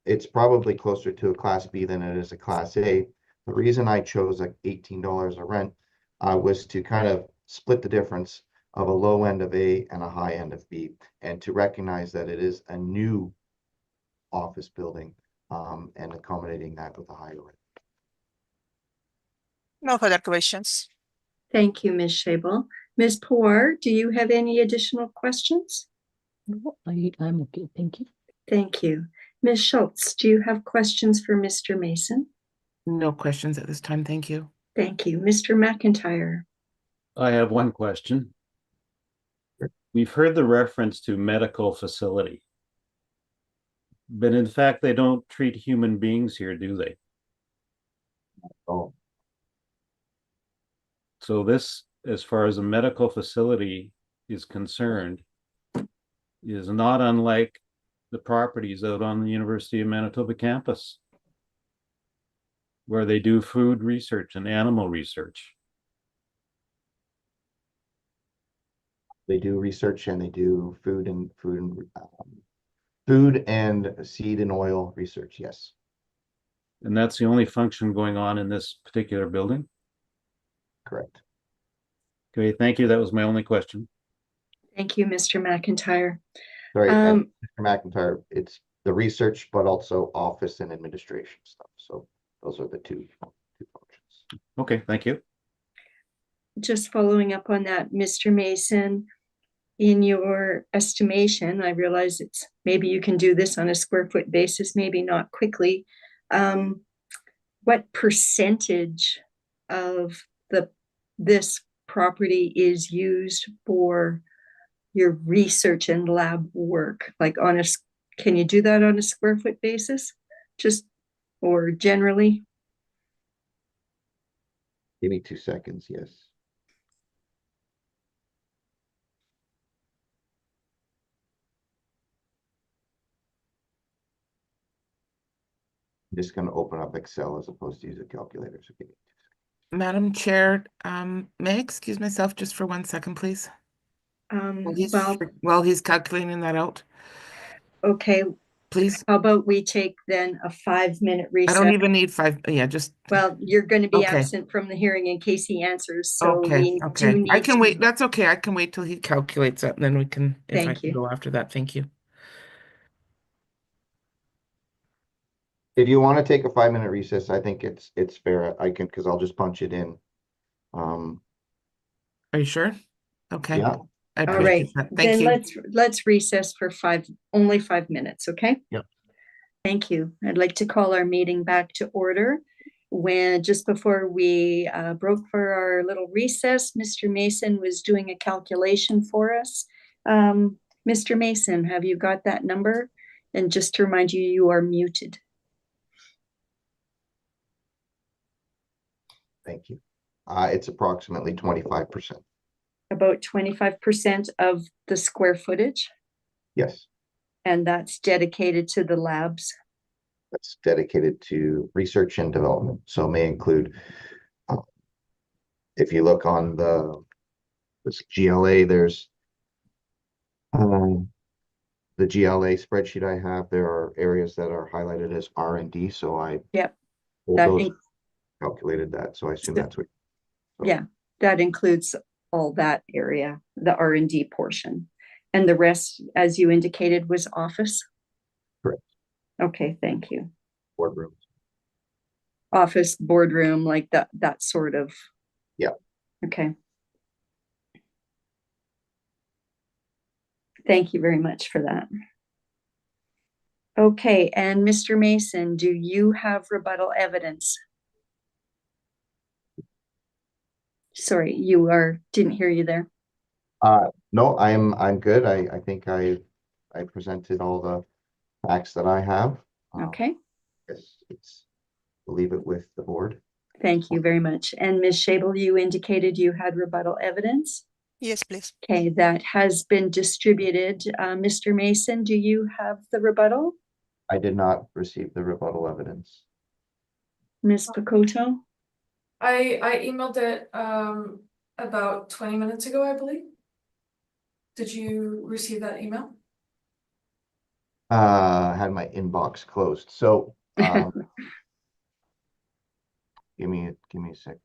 Speaker 5: it's probably closer to a Class B than it is a Class A. The reason I chose like $18 a rent was to kind of split the difference of a low end of A and a high end of B, and to recognize that it is a new office building, and accommodating that with a higher rent.
Speaker 4: No further questions.
Speaker 1: Thank you, Ms. Shable. Ms. Pawar, do you have any additional questions?
Speaker 3: No, I'm okay. Thank you.
Speaker 1: Thank you. Ms. Schultz, do you have questions for Mr. Mason?
Speaker 7: No questions at this time, thank you.
Speaker 1: Thank you. Mr. McIntyre.
Speaker 6: I have one question. We've heard the reference to medical facility, but in fact, they don't treat human beings here, do they?
Speaker 5: Oh,
Speaker 6: So this, as far as a medical facility is concerned, is not unlike the properties out on the University of Manitoba campus, where they do food research and animal research.
Speaker 5: they do research and they do food and seed and oil research. Yes.
Speaker 6: And that's the only function going on in this particular building?
Speaker 5: Correct.
Speaker 6: Okay, thank you. That was my only question.
Speaker 1: Thank you, Mr. McIntyre.
Speaker 5: Sorry, and Mr. McIntyre, it's the research, but also office and administration stuff. So those are the two functions.
Speaker 6: Okay, thank you.
Speaker 1: Just following up on that, Mr. Mason, in your estimation, I realize it's maybe you can do this on a square foot basis, maybe not quickly. What percentage of this property is used for your research and lab work? Like can you do that on a square foot basis? Just, or generally?
Speaker 5: Give me 2 seconds. Yes. I'm just going to open up Excel as opposed to use a calculator. So give me 2 seconds.
Speaker 7: Madam Chair, may I excuse myself just for 1 second, please? While he's calculating that out,
Speaker 1: Okay,
Speaker 7: please.
Speaker 1: how about we take then a 5-minute
Speaker 7: I
Speaker 1: recess?
Speaker 7: don't even need 5. Yeah, just.
Speaker 1: Well, you're going to be
Speaker 7: Okay.
Speaker 1: absent from the hearing in case he answers, so
Speaker 7: Okay,
Speaker 1: we
Speaker 7: okay.
Speaker 1: do need
Speaker 7: I can
Speaker 1: to.
Speaker 7: wait. That's okay. I can wait till he calculates it, and then we can, if I
Speaker 1: Thank
Speaker 7: can
Speaker 1: you.
Speaker 7: go after that. Thank you.
Speaker 5: If you want to take a 5-minute recess, I think it's fair. I can, because I'll just punch it in.
Speaker 7: Are you sure? Okay.
Speaker 5: Yeah.
Speaker 7: I
Speaker 1: All right,
Speaker 7: appreciate that. Thank
Speaker 1: then
Speaker 7: you.
Speaker 1: let's recess for only 5 minutes, okay?
Speaker 5: Yep.
Speaker 1: Thank you. I'd like to call our meeting back to order. When just before we broke for our little recess, Mr. Mason was doing a calculation for us. Mr. Mason, have you got that number? And just to remind you, you are muted.
Speaker 5: Thank you. It's approximately 25%.
Speaker 1: About 25% of the square footage,
Speaker 5: Yes,
Speaker 1: and that's dedicated to the labs.
Speaker 5: that's dedicated to research and development. So may include, if you look on this GLA, there's the GLA spreadsheet I have, there are areas that are highlighted as R&D. So I
Speaker 1: Yep.
Speaker 5: pulled
Speaker 1: That
Speaker 5: those,
Speaker 1: in-
Speaker 5: calculated that. So I assume
Speaker 1: So-
Speaker 5: that's what.
Speaker 1: Yeah, that includes all that area, the R&D portion. And the rest, as you indicated, was office?
Speaker 5: Correct.
Speaker 1: Okay, thank you.
Speaker 5: Boardroom.
Speaker 1: Office, boardroom, like that sort of.
Speaker 5: Yeah.
Speaker 1: Okay. Thank you very much for that. Okay, and Mr. Mason, do you have rebuttal evidence? Sorry, didn't hear you there.
Speaker 5: No, I'm good. I think I presented all the facts that I have.
Speaker 1: Okay,
Speaker 5: We'll leave it with the board.
Speaker 1: thank you very much. And Ms. Shable, you indicated you had rebuttal evidence?
Speaker 4: Yes, please.
Speaker 1: Okay, that has been distributed. Mr. Mason, do you have the rebuttal?
Speaker 5: I did not receive the rebuttal evidence.
Speaker 1: Ms. Picotto?
Speaker 2: I emailed it about 20 minutes ago, I believe. Did you receive that email?
Speaker 5: I had my inbox closed. So give me a second.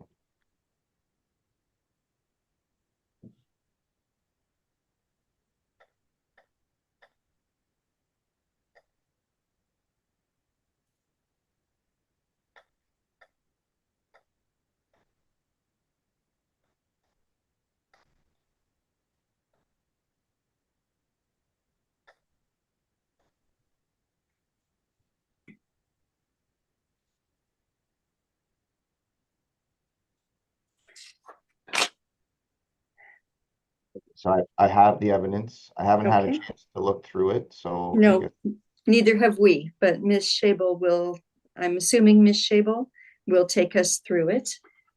Speaker 5: So I have the evidence. I haven't had a
Speaker 1: Okay.
Speaker 5: chance to look through it. So I
Speaker 1: No,
Speaker 5: guess-
Speaker 1: neither have we, but Ms. Shable I'm assuming Ms. Shable will take us through it.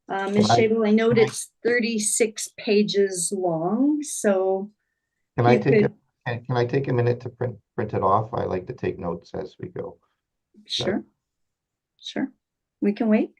Speaker 1: Ms.
Speaker 5: Can I-
Speaker 1: Shable, I know
Speaker 5: can I-
Speaker 1: it's 36 pages long, so
Speaker 5: Can I
Speaker 1: you
Speaker 5: take
Speaker 1: could-
Speaker 5: can I take a minute to print it off? I like to take notes as we go.
Speaker 1: sure, sure, we can wait.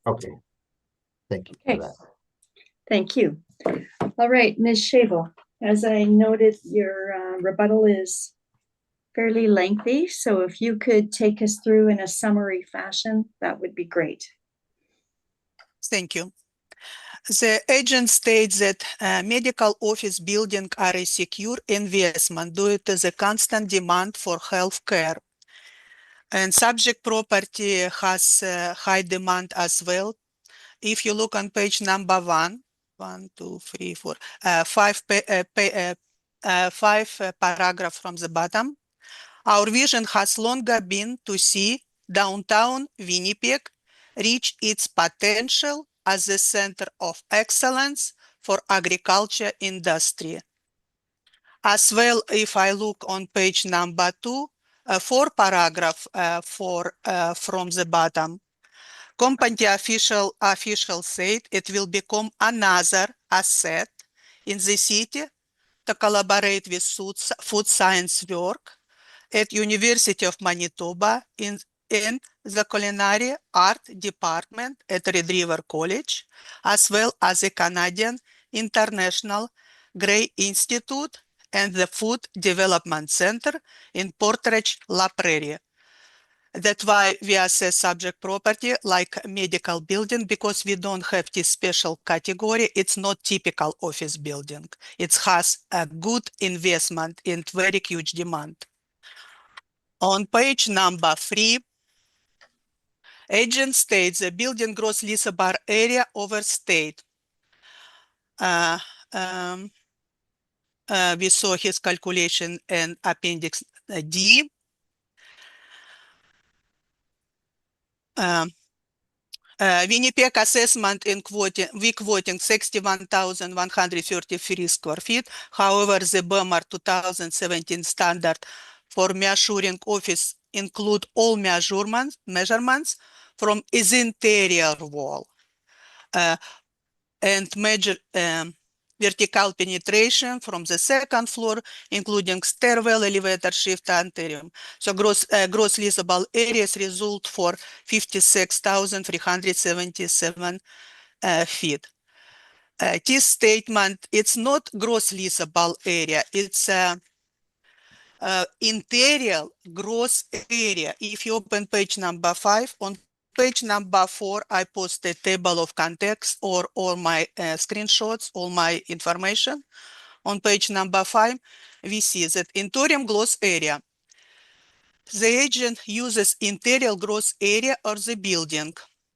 Speaker 5: Okay. Thank you
Speaker 1: Okay.
Speaker 5: for that.
Speaker 1: Thank you. All right, Ms. Shavel, as I noted, your rebuttal is fairly lengthy, so if you could take us through in a summary fashion, that would be great.
Speaker 4: Thank you. The agent states that medical office buildings are a secure investment due to the constant demand for health care. And subject property has high demand as well. If you look on page number 5 paragraph from the bottom, our vision has longer been to see downtown Winnipeg reach its potential as a center of excellence for agriculture industry. As well, if I look on page number 2, 4 paragraph from the bottom, company official said it will become another asset in the city to collaborate with food science work at University of Manitoba in the culinary art department at Red River College, as well as the Canadian International Gray Institute and the Food Development Center in Portage La Prairie. That's why we assess subject property like medical building, because we don't have this special category. It's not typical office building. It has a good investment and very huge demand. On page number 3, agent states the building gross leasable area overstayed. We saw his calculation in Appendix D. Winnipeg assessment in quoting 61,133 square feet. However, the BEMAR 2017 standard for measuring office include all measurements from its interior wall and measure vertical penetration from the second floor, including stairwell, elevator, shift, anterium. So gross leasable areas result for 56,377 feet. This statement, it's not gross leasable area, it's interior gross area. If you open page number 5, on page number 4, I post a table of context or all my screenshots, all my information. On page number 5, we see that interior gross area. The agent uses interior gross area of the building.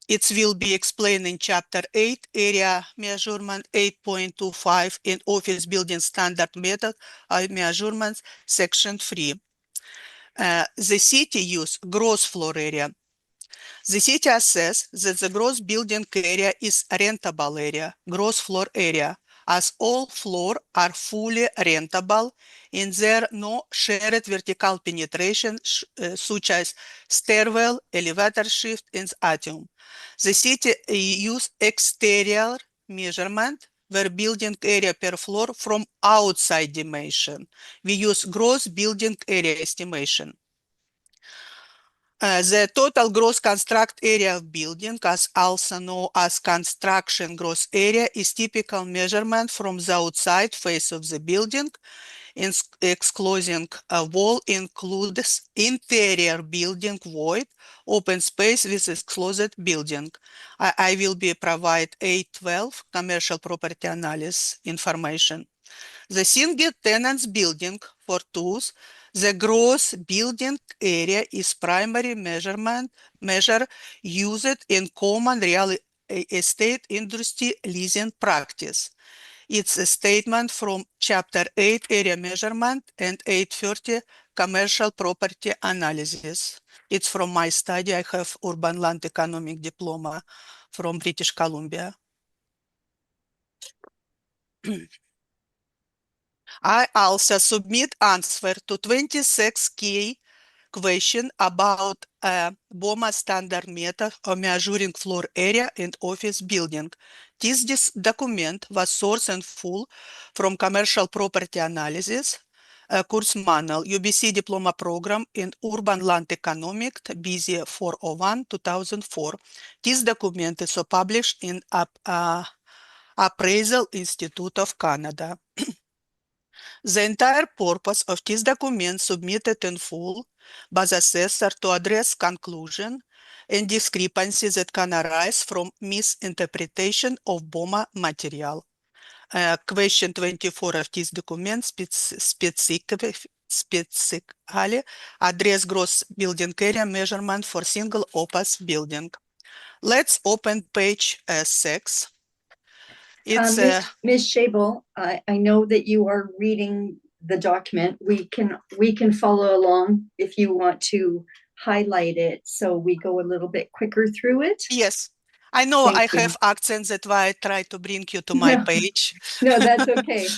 Speaker 4: It will be explained in Chapter 8, Area Measurement 8.25 in Office Building Standard Method of Measurements, Section 3. The city use gross floor area. The city assesses that the gross building area is rentable area, gross floor area, as all floors are fully rentable and there are no shared vertical penetration such as stairwell, elevator shift, and atrium. The city use exterior measurement where building area per floor from outside dimension. We use gross building area estimation. The total gross construct area of building, as also known as construction gross area, is typical measurement from the outside face of the building. Excluding a wall includes interior building void, open space with excluded building. I will be provide 812 commercial property analysis information. The single tenants building for tools, the gross building area is primary measure used in common real estate industry leasing practice. It's a statement from Chapter 8 Area Measurement and 830 Commercial Property Analysis. It's from my study. I have Urban Land Economic Diploma from British Columbia. I also submit answer to 26 key questions about BOMA standard method of measuring floor area and office building. This document was sourced in full from commercial property analysis, course manual, UBC diploma program in urban land economics, BZ 401, 2004. This document is published in Appraisal Institute of Canada. The entire purpose of this document submitted in full by the assessor to address conclusion and discrepancies that can arise from misinterpretation of BOMA material. Question 24 of this document specifically address gross building area measurement for single office building. Let's open page 6. It's
Speaker 1: Ms. Shable, I know that you are reading the document. We can follow along if you want to highlight it so we go a little bit quicker through it.
Speaker 4: yes. I know
Speaker 1: Thank
Speaker 4: I
Speaker 1: you.
Speaker 4: have accents, that's why I try to bring you to my
Speaker 1: No.
Speaker 4: page.
Speaker 1: No, that's okay.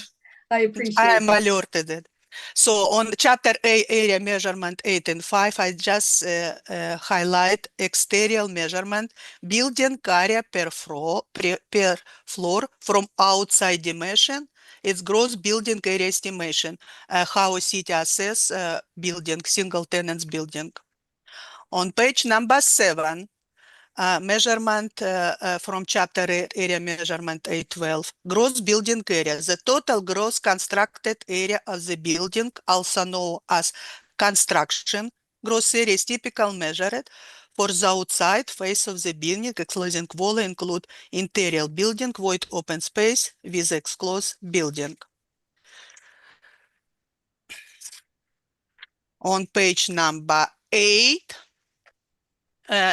Speaker 1: I appreciate
Speaker 4: I am
Speaker 1: that.
Speaker 4: alerted it. So on chapter A, area measurement 8 and 5, I just highlight exterior measurement, building area per floor from outside dimension. It's gross building area estimation, how a city assess building, single tenants building. On page number 7, measurement from chapter area measurement 812, gross building area, the total gross constructed area of the building, also known as construction gross area, is typically measured for the outside face of the building, excluding wall, include interior building, void open space with exclosed building. On page number 8,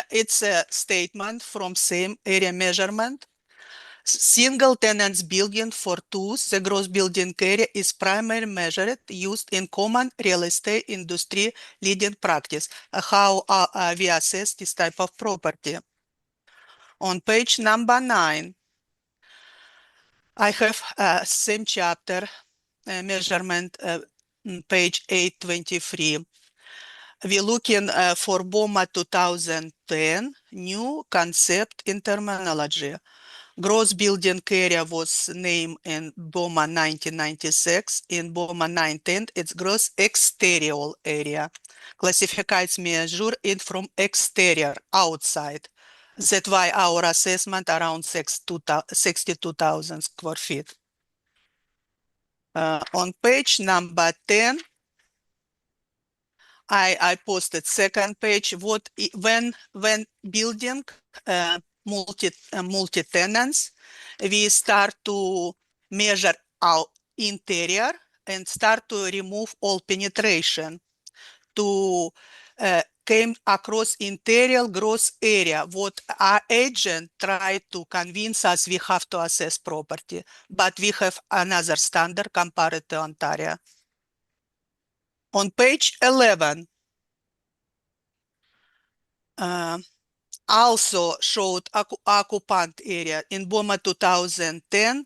Speaker 4: it's a statement from same area measurement. Single tenants building for tools, the gross building area is primarily measured used in common real estate industry leading practice. How we assess this type of property. On page number 9, I have same chapter measurement page 823. We're looking for BOMA 2010, new concept in terminology. Gross building area was named in BOMA 1996. In BOMA 910, it's gross exterior area. Classifieds measure it from exterior, outside. That's why our assessment around 62,000 square feet. On page number 10, I posted second page. When building multi tenants, we start to measure our interior and start to remove all penetration to came across interior gross area. What our agent tried to convince us we have to assess property, but we have another standard compared to Ontario. On page 11, also showed occupant area in BOMA 2010,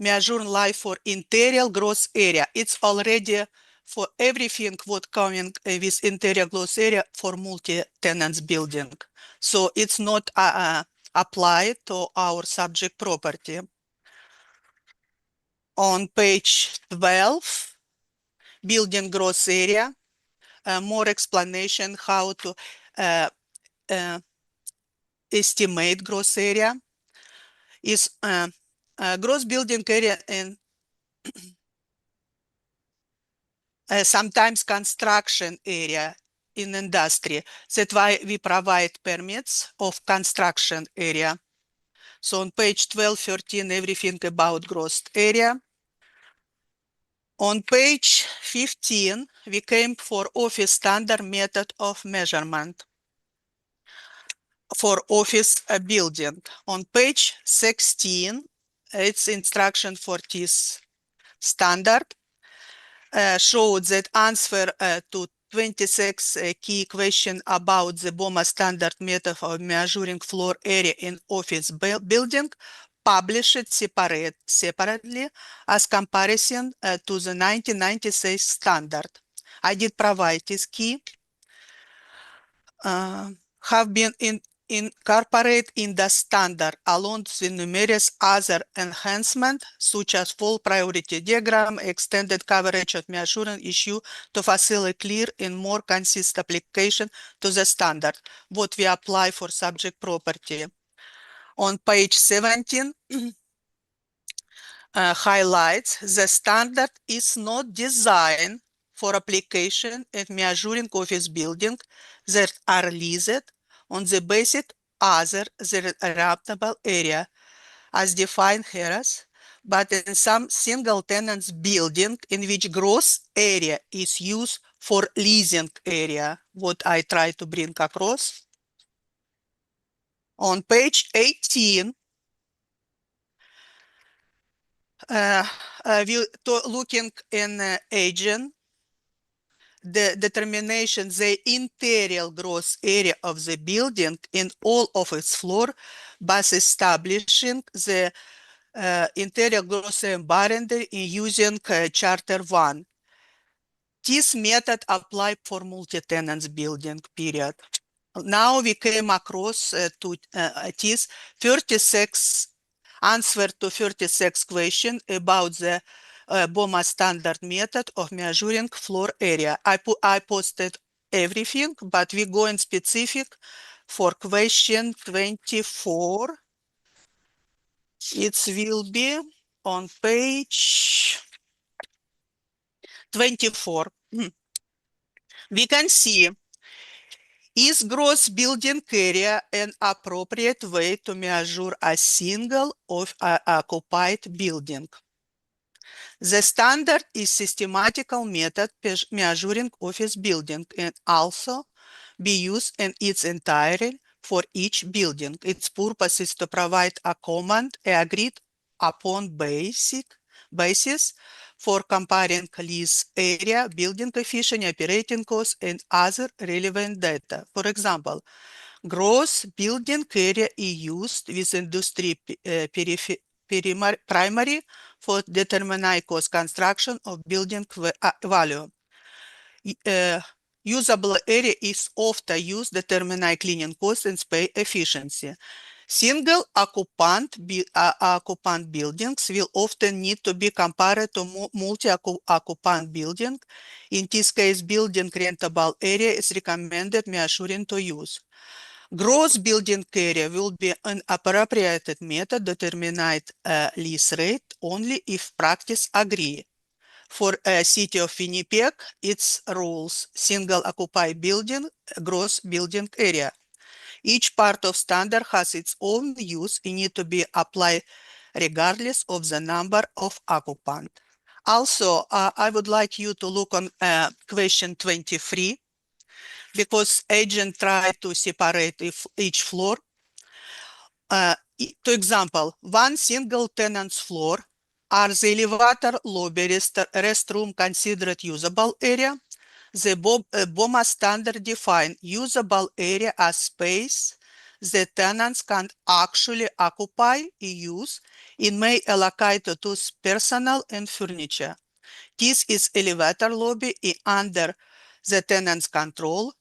Speaker 4: measuring life for interior gross area. It's already for everything what coming with interior gross area for multi-tenants building. So it's not applied to our subject property. On page 12, building gross area, more explanation how to estimate gross area is gross building area and sometimes construction area in industry. That's why we provide permits of construction area. So on page 12, 13, everything about gross area. On page 15, we came for office standard method of measurement for office building. On page 16, it's instruction for this standard. Showed that answer to 26 key questions about the BOMA standard method of measuring floor area in office building, published separately as comparison to the 1996 standard. I did provide this key. Have been incorporate in the standard along with numerous other enhancements, such as full priority diagram, extended coverage of measuring issue to facilitate clear and more consistent application to the standard, what we apply for subject property. On page 17, highlights the standard is not designed for application and measuring office buildings that are leased on the basis other the rentable area as defined here, but in some single tenants building in which gross area is used for leasing area, what I try to bring across. On page 18, we looking in agent, the determination the interior gross area of the building in all of its floor by establishing the interior gross area boundary using Charter 1. This method applied for multi-tenants building, period. Now we came across to this 36 answer to 36 question about the BOMA standard method of measuring floor area. I posted everything, but we go in specific for question 24. It will be on page 24. We can see, is gross building area an appropriate way to measure a single of occupied building? The standard is systematical method measuring office building and also be used in its entirety for each building. Its purpose is to provide a common agreed upon basis for comparing lease area, building efficiency, operating costs, and other relevant data. For example, gross building area is used with industry primary for determining cost construction of building value. Usable area is often used to determine cleaning costs and space efficiency. Single occupant buildings will often need to be compared to multi-occupant building. In this case, building rentable area is recommended measuring to use. Gross building area will be an appropriate method determined lease rate only if practice agree. For city of Winnipeg, its rules, single occupied building, gross building area. Each part of standard has its own use and need to be applied regardless of the number of occupants. Also, I would like you to look on question 23, because agent tried to separate each floor. To example, one single tenant's floor, are the elevator, lobby, restroom considered usable area? The BOMA standard define usable area as space the tenants can actually occupy, use, and may allocate to personnel and furniture. This is elevator lobby under the tenant's control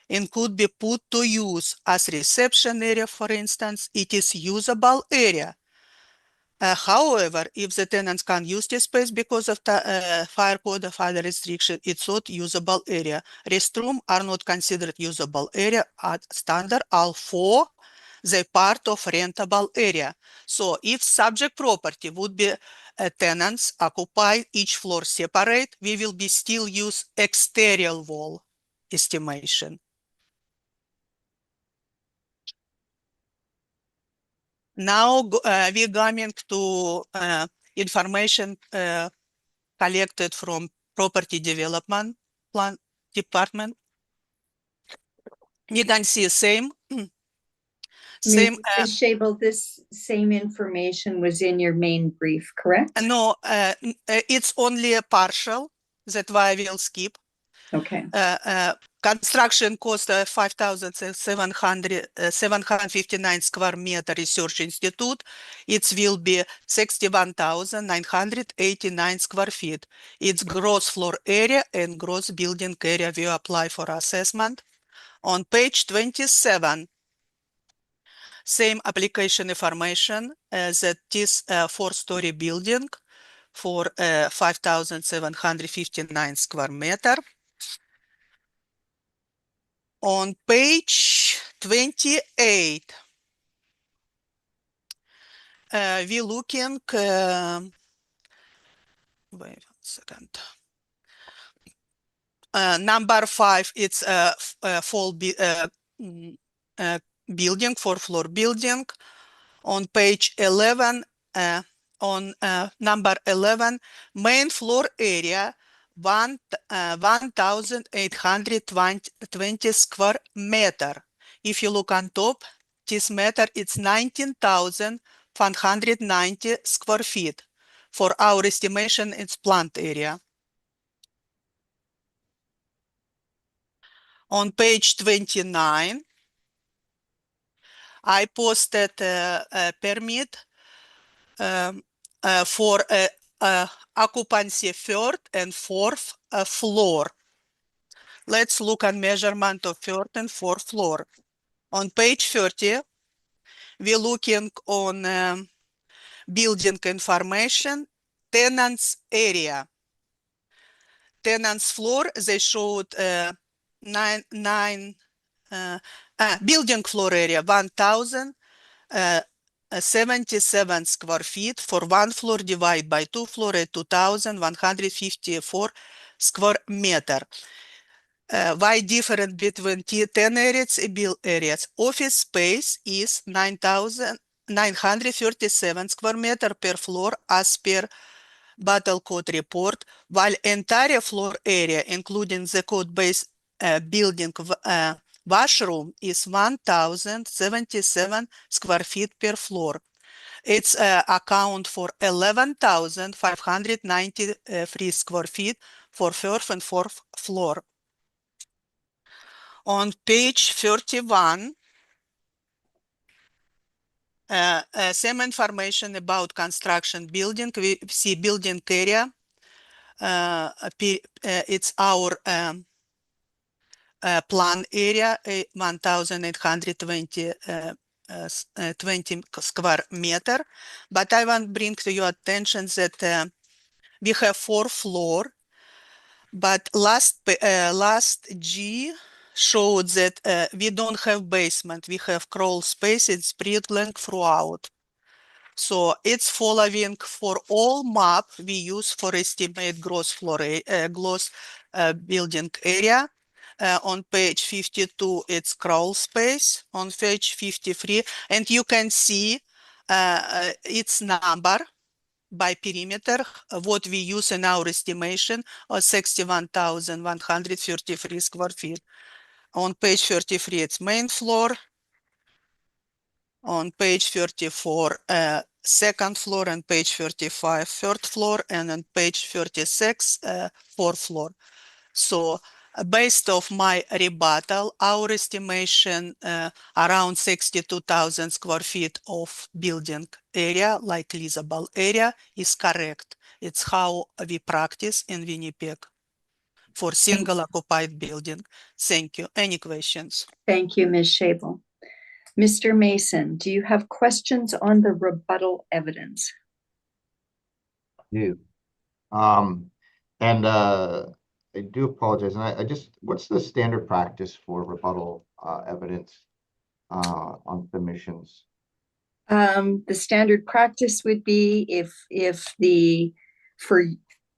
Speaker 4: and could be put to use as reception area, for instance. It is usable area. However, if the tenants can't use this space because of the fire code of other restriction, it's not usable area. Restroom are not considered usable area at standard, although they part of rentable area. So if subject property would be tenants occupy each floor separate, we will be still use exterior wall estimation. Now we're going to information collected from property development plan department. You can see same.
Speaker 1: Ms. Schabel, this same information was in your main brief, correct?
Speaker 4: No, it's only a partial. That's why I will skip.
Speaker 1: Okay.
Speaker 4: Construction cost 5,759 square meter research institute. It will be 61,989 square feet. It's gross floor area and gross building area we apply for assessment. On page 27, Same application information that this four-story building for 5,759 square meter. On page 28, we looking, wait 1 second. Number 5, it's a full building, 4-floor building. On page 11, on number 11, main floor area, 1,820 square meter. If you look on top, this meter, it's 19,190 square feet. For our estimation, it's plant area. On page 29, I posted a permit for occupancy 3rd and 4th floor. Let's look at measurement of 3rd and 4th floor. On page 30, we're looking on building information, tenants area. Tenants floor, they showed building floor area, 1,077 square feet for 1 floor divided by 2 floor at 2,154 square meter. Why different between 10 areas and build areas? Office space is 937 square meter per floor as per Battle Code report, while entire floor area, including the code-based building washroom, is 1,077 square feet per floor. It's account for 11,593 square feet for 3rd and 4th floor. On page 31, same information about construction building. We see building area. It's our plan area, 1,820 20 square meter. But I want to bring to your attention that we have 4 floor, but last G showed that we don't have basement. We have crawl space. It's sprinkling throughout. So it's following for all map we use for estimate gross floor building area. On page 52, it's crawl space. On page 53, and you can see its number by perimeter, what we use in our estimation of 61,133 square feet. On page 33, it's main floor. On page 34, 2nd floor, and page 35, 3rd floor, and on page 36, 4th floor. So based off my rebuttal, our estimation around 62,000 square feet of building area, like leasable area, is correct. It's how we practice in Winnipeg for single occupied building. Thank you. Any questions?
Speaker 1: Thank you, Ms. Schabel. Mr. Mason, do you have questions on the rebuttal evidence?
Speaker 5: Do. I do apologize, and I just, what's the standard practice for rebuttal evidence on submissions?
Speaker 1: The standard practice would be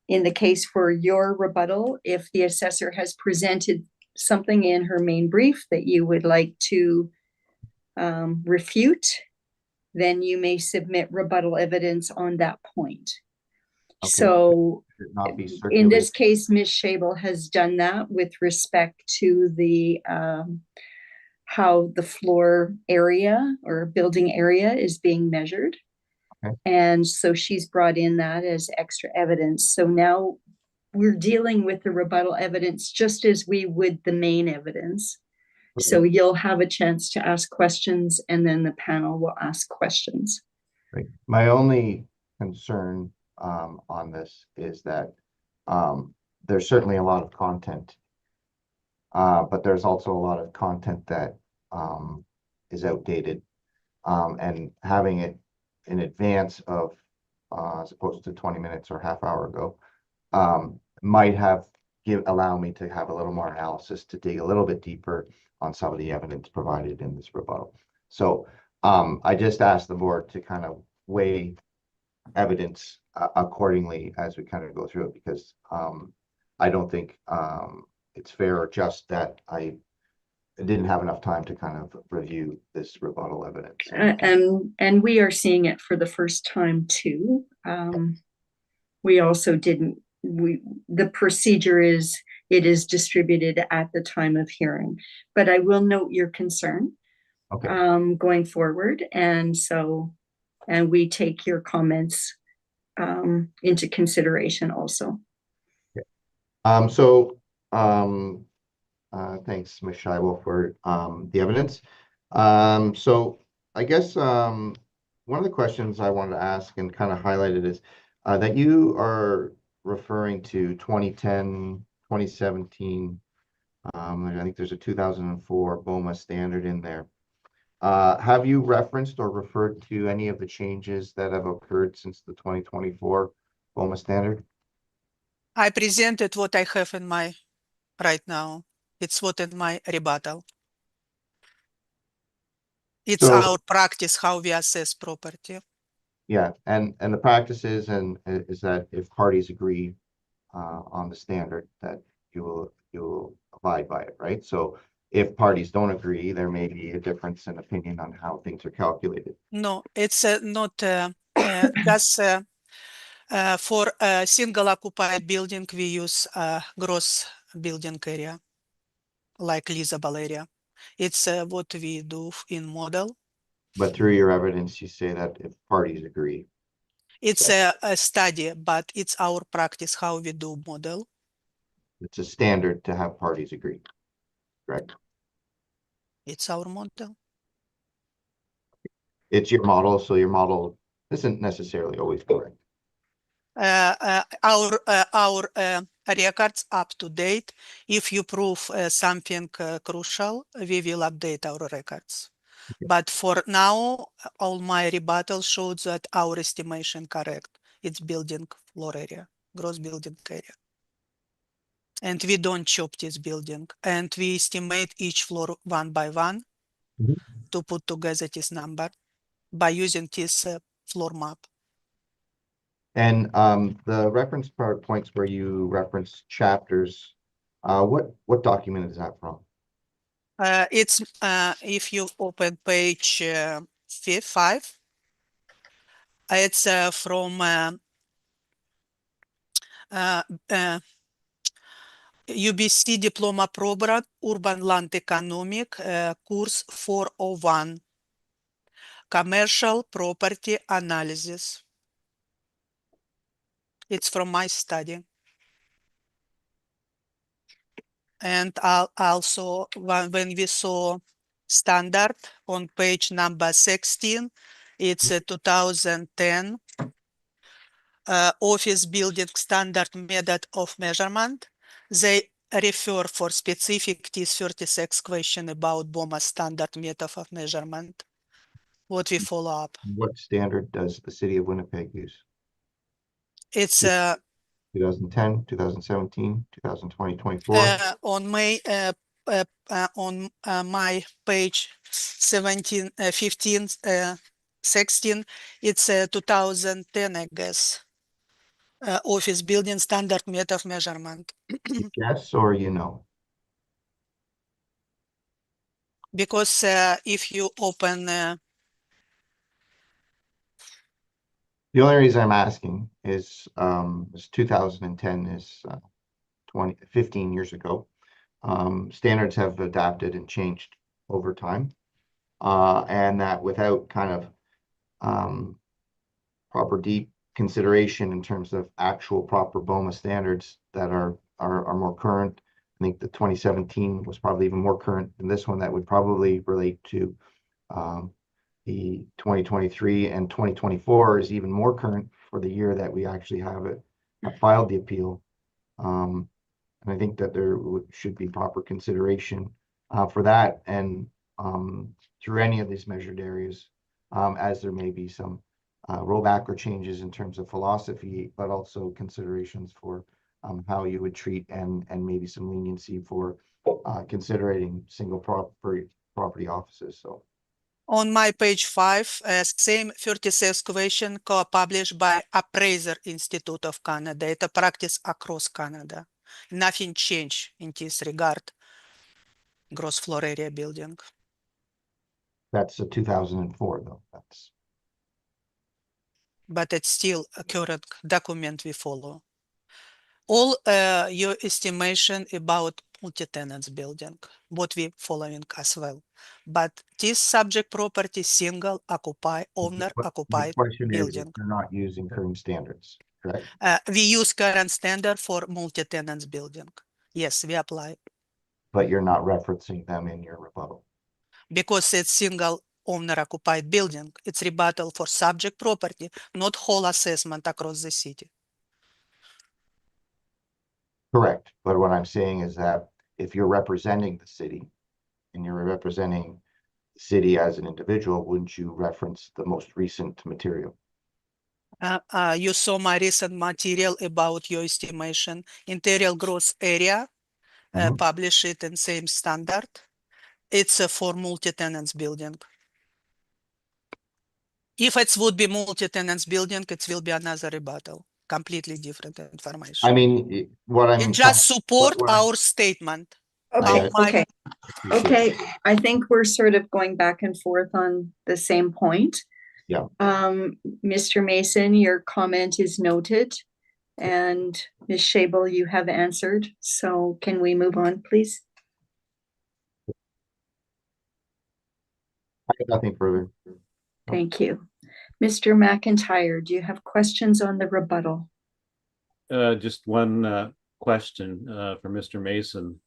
Speaker 1: in the case for your rebuttal, if the assessor has presented something in her main brief that you would like to refute, then you may submit rebuttal evidence on that point.
Speaker 5: Okay.
Speaker 1: So
Speaker 5: Should not be
Speaker 1: in
Speaker 5: circulated.
Speaker 1: this case, Ms. Schabel has done that with respect to the how the floor area or building area is being measured.
Speaker 5: Okay.
Speaker 1: And so she's brought in that as extra evidence. So now we're dealing with the rebuttal evidence just as we would the main evidence.
Speaker 5: Okay.
Speaker 1: So you'll have a chance to ask questions, and then the panel will ask questions.
Speaker 5: Right. My only concern on this is that there's certainly a lot of content, but there's also a lot of content that is outdated. And having it in advance of, as opposed to 20 minutes or half hour ago, might have allow me to have a little more analysis to dig a little bit deeper on some of the evidence provided in this rebuttal. So I just asked the board to kind of weigh evidence accordingly as we kind of go through it, because I don't think it's fair or just that I didn't have enough time to kind of review this rebuttal evidence.
Speaker 1: And we are seeing it for the first time too. We also didn't, the procedure is, it is distributed at the time of hearing, but I will note your concern going forward. And so, and we take your comments into consideration also.
Speaker 5: Thanks, Ms. Scheible, for the evidence. So I guess one of the questions I wanted to ask and kind of highlighted is that you are referring to 2010, 2017. I think there's a 2004 BOMA standard in there. Have you referenced or referred to any of the changes that have occurred since the 2024 BOMA standard?
Speaker 4: I presented what I have in my right now. It's what in my rebuttal. It's our practice, how we assess property.
Speaker 5: Yeah, and the practice is that if parties agree on the standard, that you will abide by it, right? So if parties don't agree, there may be a difference in opinion on how things are calculated.
Speaker 4: No, it's not just for a single occupied building, we use gross building area, like leasable area. It's what we do in model.
Speaker 5: But through your evidence, you say that if parties agree.
Speaker 4: It's a study, but it's our practice, how we do model.
Speaker 5: It's a standard to have parties agree, correct?
Speaker 4: It's our model.
Speaker 5: It's your model, so your model isn't necessarily always correct.
Speaker 4: Our records up to date. If you prove something crucial, we will update our records. But for now, all my rebuttal shows that our estimation correct. It's building floor area, gross building area. And we don't chop this building. And we estimate each floor one by one to put together this number by using this floor map.
Speaker 5: And the reference points where you reference chapters, what document is that from?
Speaker 4: It's if you open page 5, it's from UBC Diploma Program Urban Land Economic course 401, Commercial Property Analysis. It's from my study. And also when we saw standard on page number 16, it's a 2010 office building standard method of measurement. They refer for specific T36 question about BOMA standard method of measurement. What we follow up.
Speaker 5: What standard does the city of Winnipeg use?
Speaker 4: It's
Speaker 5: 2010, 2017, 2020, 24?
Speaker 4: on my page 17, 15, 16, it's 2010, I guess. Office building standard method of measurement.
Speaker 5: Yes, or you know?
Speaker 4: Because if you open
Speaker 5: The only reason I'm asking is 2010 is 15 years ago. Standards have adapted and changed over time. And that without kind of proper deep consideration in terms of actual proper BOMA standards that are more current. I think the 2017 was probably even more current than this one. That would probably relate to the 2023, and 2024 is even more current for the year that we actually have filed the appeal. And I think that there should be proper consideration for that, and through any of these measured areas as there may be some rollback or changes in terms of philosophy, but also considerations for how you would treat and maybe some leniency for considering single property offices. So
Speaker 4: On my page 5, same 36 question co-published by Appraiser Institute of Canada. It's a practice across Canada. Nothing changed in this regard. Gross floor area building.
Speaker 5: that's a 2004 though. That's
Speaker 4: But it's still a current document we follow. All your estimation about multi-tenants building, what we following as well. But this subject property single occupy, owner
Speaker 5: my
Speaker 4: occupied
Speaker 5: question is,
Speaker 4: building.
Speaker 5: you're not using current standards, correct?
Speaker 4: We use current standard for multi-tenants building. Yes, we apply
Speaker 5: But you're not referencing them in your rebuttal.
Speaker 4: because it's single owner occupied building. It's rebuttal for subject property, not whole assessment across the city.
Speaker 5: Correct. But what I'm saying is that if you're representing the city and you're representing the city as an individual, wouldn't you reference the most recent material?
Speaker 4: You saw my recent material about your estimation. Interior gross area,
Speaker 5: Mhm.
Speaker 4: publish it in same standard. It's for multi-tenants building. If it would be multi-tenants building, it will be another rebuttal, completely different information.
Speaker 5: I mean, what I'm
Speaker 4: It just support
Speaker 5: what I'm-
Speaker 4: our statement.
Speaker 1: Okay,
Speaker 5: I-
Speaker 4: my-
Speaker 1: okay,
Speaker 5: appreciate it.
Speaker 1: okay. I think we're sort of going back and forth on the same point.
Speaker 5: Yeah.
Speaker 1: Mr. Mason, your comment is noted. And Ms. Shable, you have answered. So can we move on, please?
Speaker 5: I have nothing further.
Speaker 1: Thank you. Mr. McIntyre, do you have questions on the rebuttal?
Speaker 6: Just one question for Mr. Mason.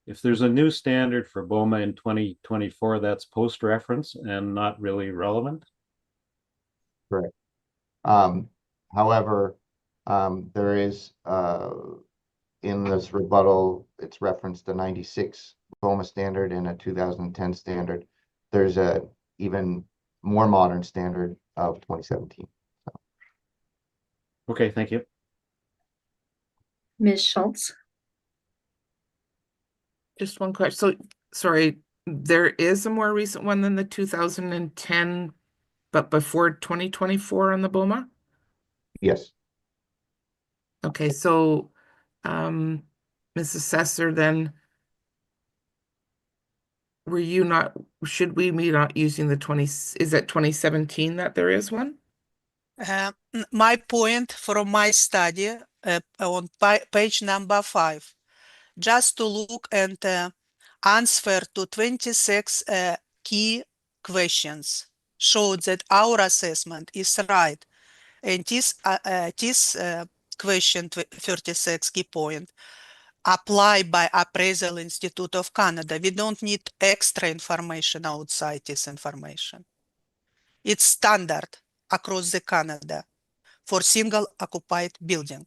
Speaker 6: If there's a new standard for BOMA in 2024, that's post-reference and not really relevant?
Speaker 5: Correct. However, there is in this rebuttal, it's referenced the 96 BOMA standard and a 2010 standard. There's a even more modern standard of 2017.
Speaker 6: Okay, thank you.
Speaker 1: Ms. Schultz?
Speaker 7: Just one question. So, sorry, there is a more recent one than the 2010, but before 2024 on the BOMA?
Speaker 5: Yes.
Speaker 7: Okay, so, Ms. Assessor, then should we be not using the 20, is it 2017 that there is one?
Speaker 4: My point from my study on page number 5, just to look and answer to 26 key questions, showed that our assessment is right. And this question 36 key point applied by Appraisal Institute of Canada. We don't need extra information outside this information. It's standard across the Canada for single occupied building.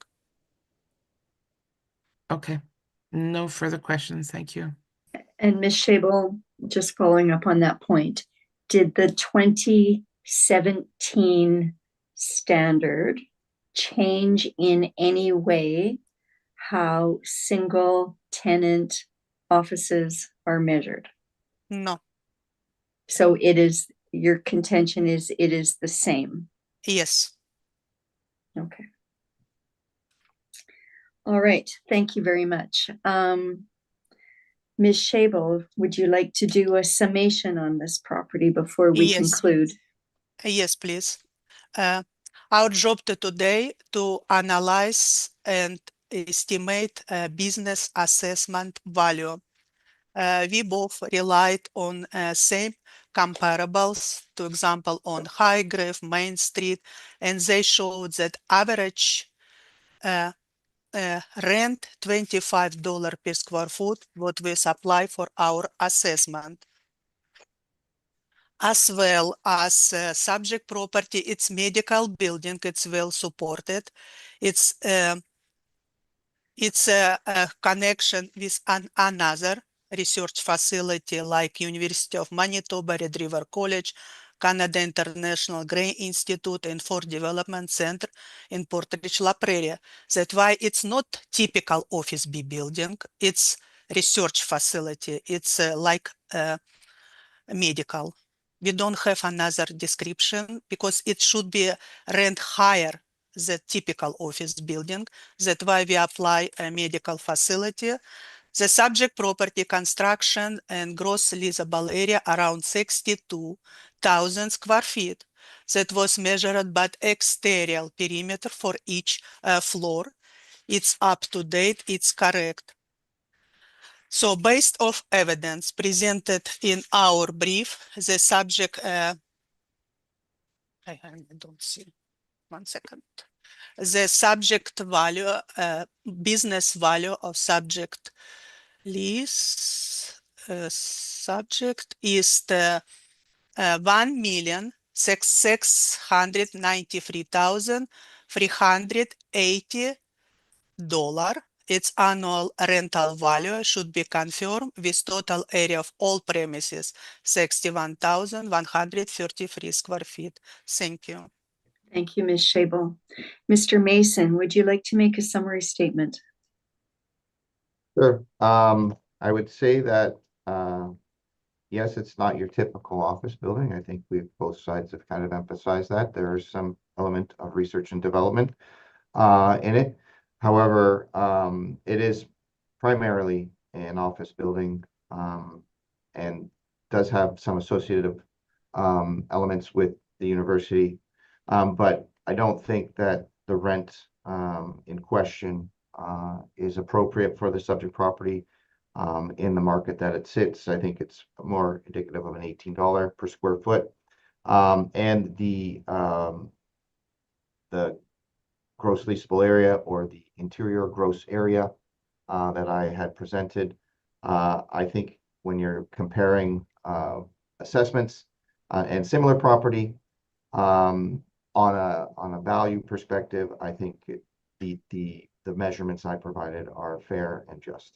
Speaker 7: Okay, no further questions. Thank you.
Speaker 1: And Ms. Shable, just following up on that point, did the 2017 standard change in any way how single tenant offices are measured?
Speaker 4: No,
Speaker 1: So it is, your contention is it is the same.
Speaker 4: yes.
Speaker 1: Okay. All right, thank you very much. Ms. Shable, would you like to do a summation on this property before we
Speaker 4: Yes.
Speaker 1: conclude?
Speaker 4: Yes, please. Our job today to analyze and estimate business assessment value. We both relied on same comparables, to example, on Highgrove, Main Street, and they showed that average rent $25 per square foot, what we supply for our assessment. As well as subject property, it's medical building, it's well supported. It's a connection with another research facility like University of Manitoba, Red River College, Canada International Grain Institute and Ford Development Center in Portage La Prairie. That's why it's not typical office B building. It's research facility. It's like medical. We don't have another description because it should be rent higher than typical office building. That's why we apply a medical facility. The subject property construction and gross leasable area around 62,000 square feet. That was measured by exterior perimeter for each floor. It's up to date, it's correct. So based off evidence presented in our brief, the subject, I don't see, 1 second. The subject value, business value of subject lease, subject is the 1,693,380 $. Its annual rental value should be confirmed with total area of all premises, 61,133 square feet. Thank you.
Speaker 1: Thank you, Ms. Shable. Mr. Mason, would you like to make a summary statement?
Speaker 5: Sure. I would say that, yes, it's not your typical office building. I think both sides have kind of emphasized that. There is some element of research and development in it. However, it is primarily an office building and does have some associative elements with the university. But I don't think that the rent in question is appropriate for the subject property in the market that it sits. I think it's more indicative of an $18 per square foot. And the gross leasable area or the interior gross area that I had presented. I think when you're comparing assessments and similar property on a value perspective, I think the measurements I provided are fair and just,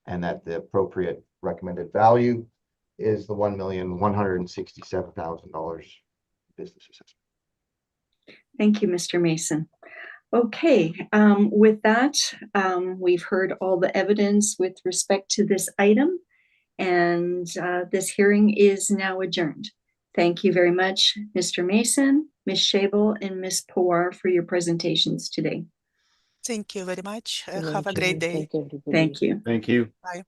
Speaker 5: and that the appropriate recommended value is the $1,167,000 business assessment.
Speaker 1: Thank you, Mr. Mason. Okay, with that, we've heard all the evidence with respect to this item, and this hearing is now adjourned. Thank you very much, Mr. Mason, Ms. Shable, and Ms. Pawar for your presentations today.
Speaker 4: Thank you very much. Have a
Speaker 3: Thank
Speaker 4: great
Speaker 3: you.
Speaker 4: day.
Speaker 3: Thank you, everybody.
Speaker 1: Thank you.
Speaker 6: Thank you.
Speaker 4: Bye.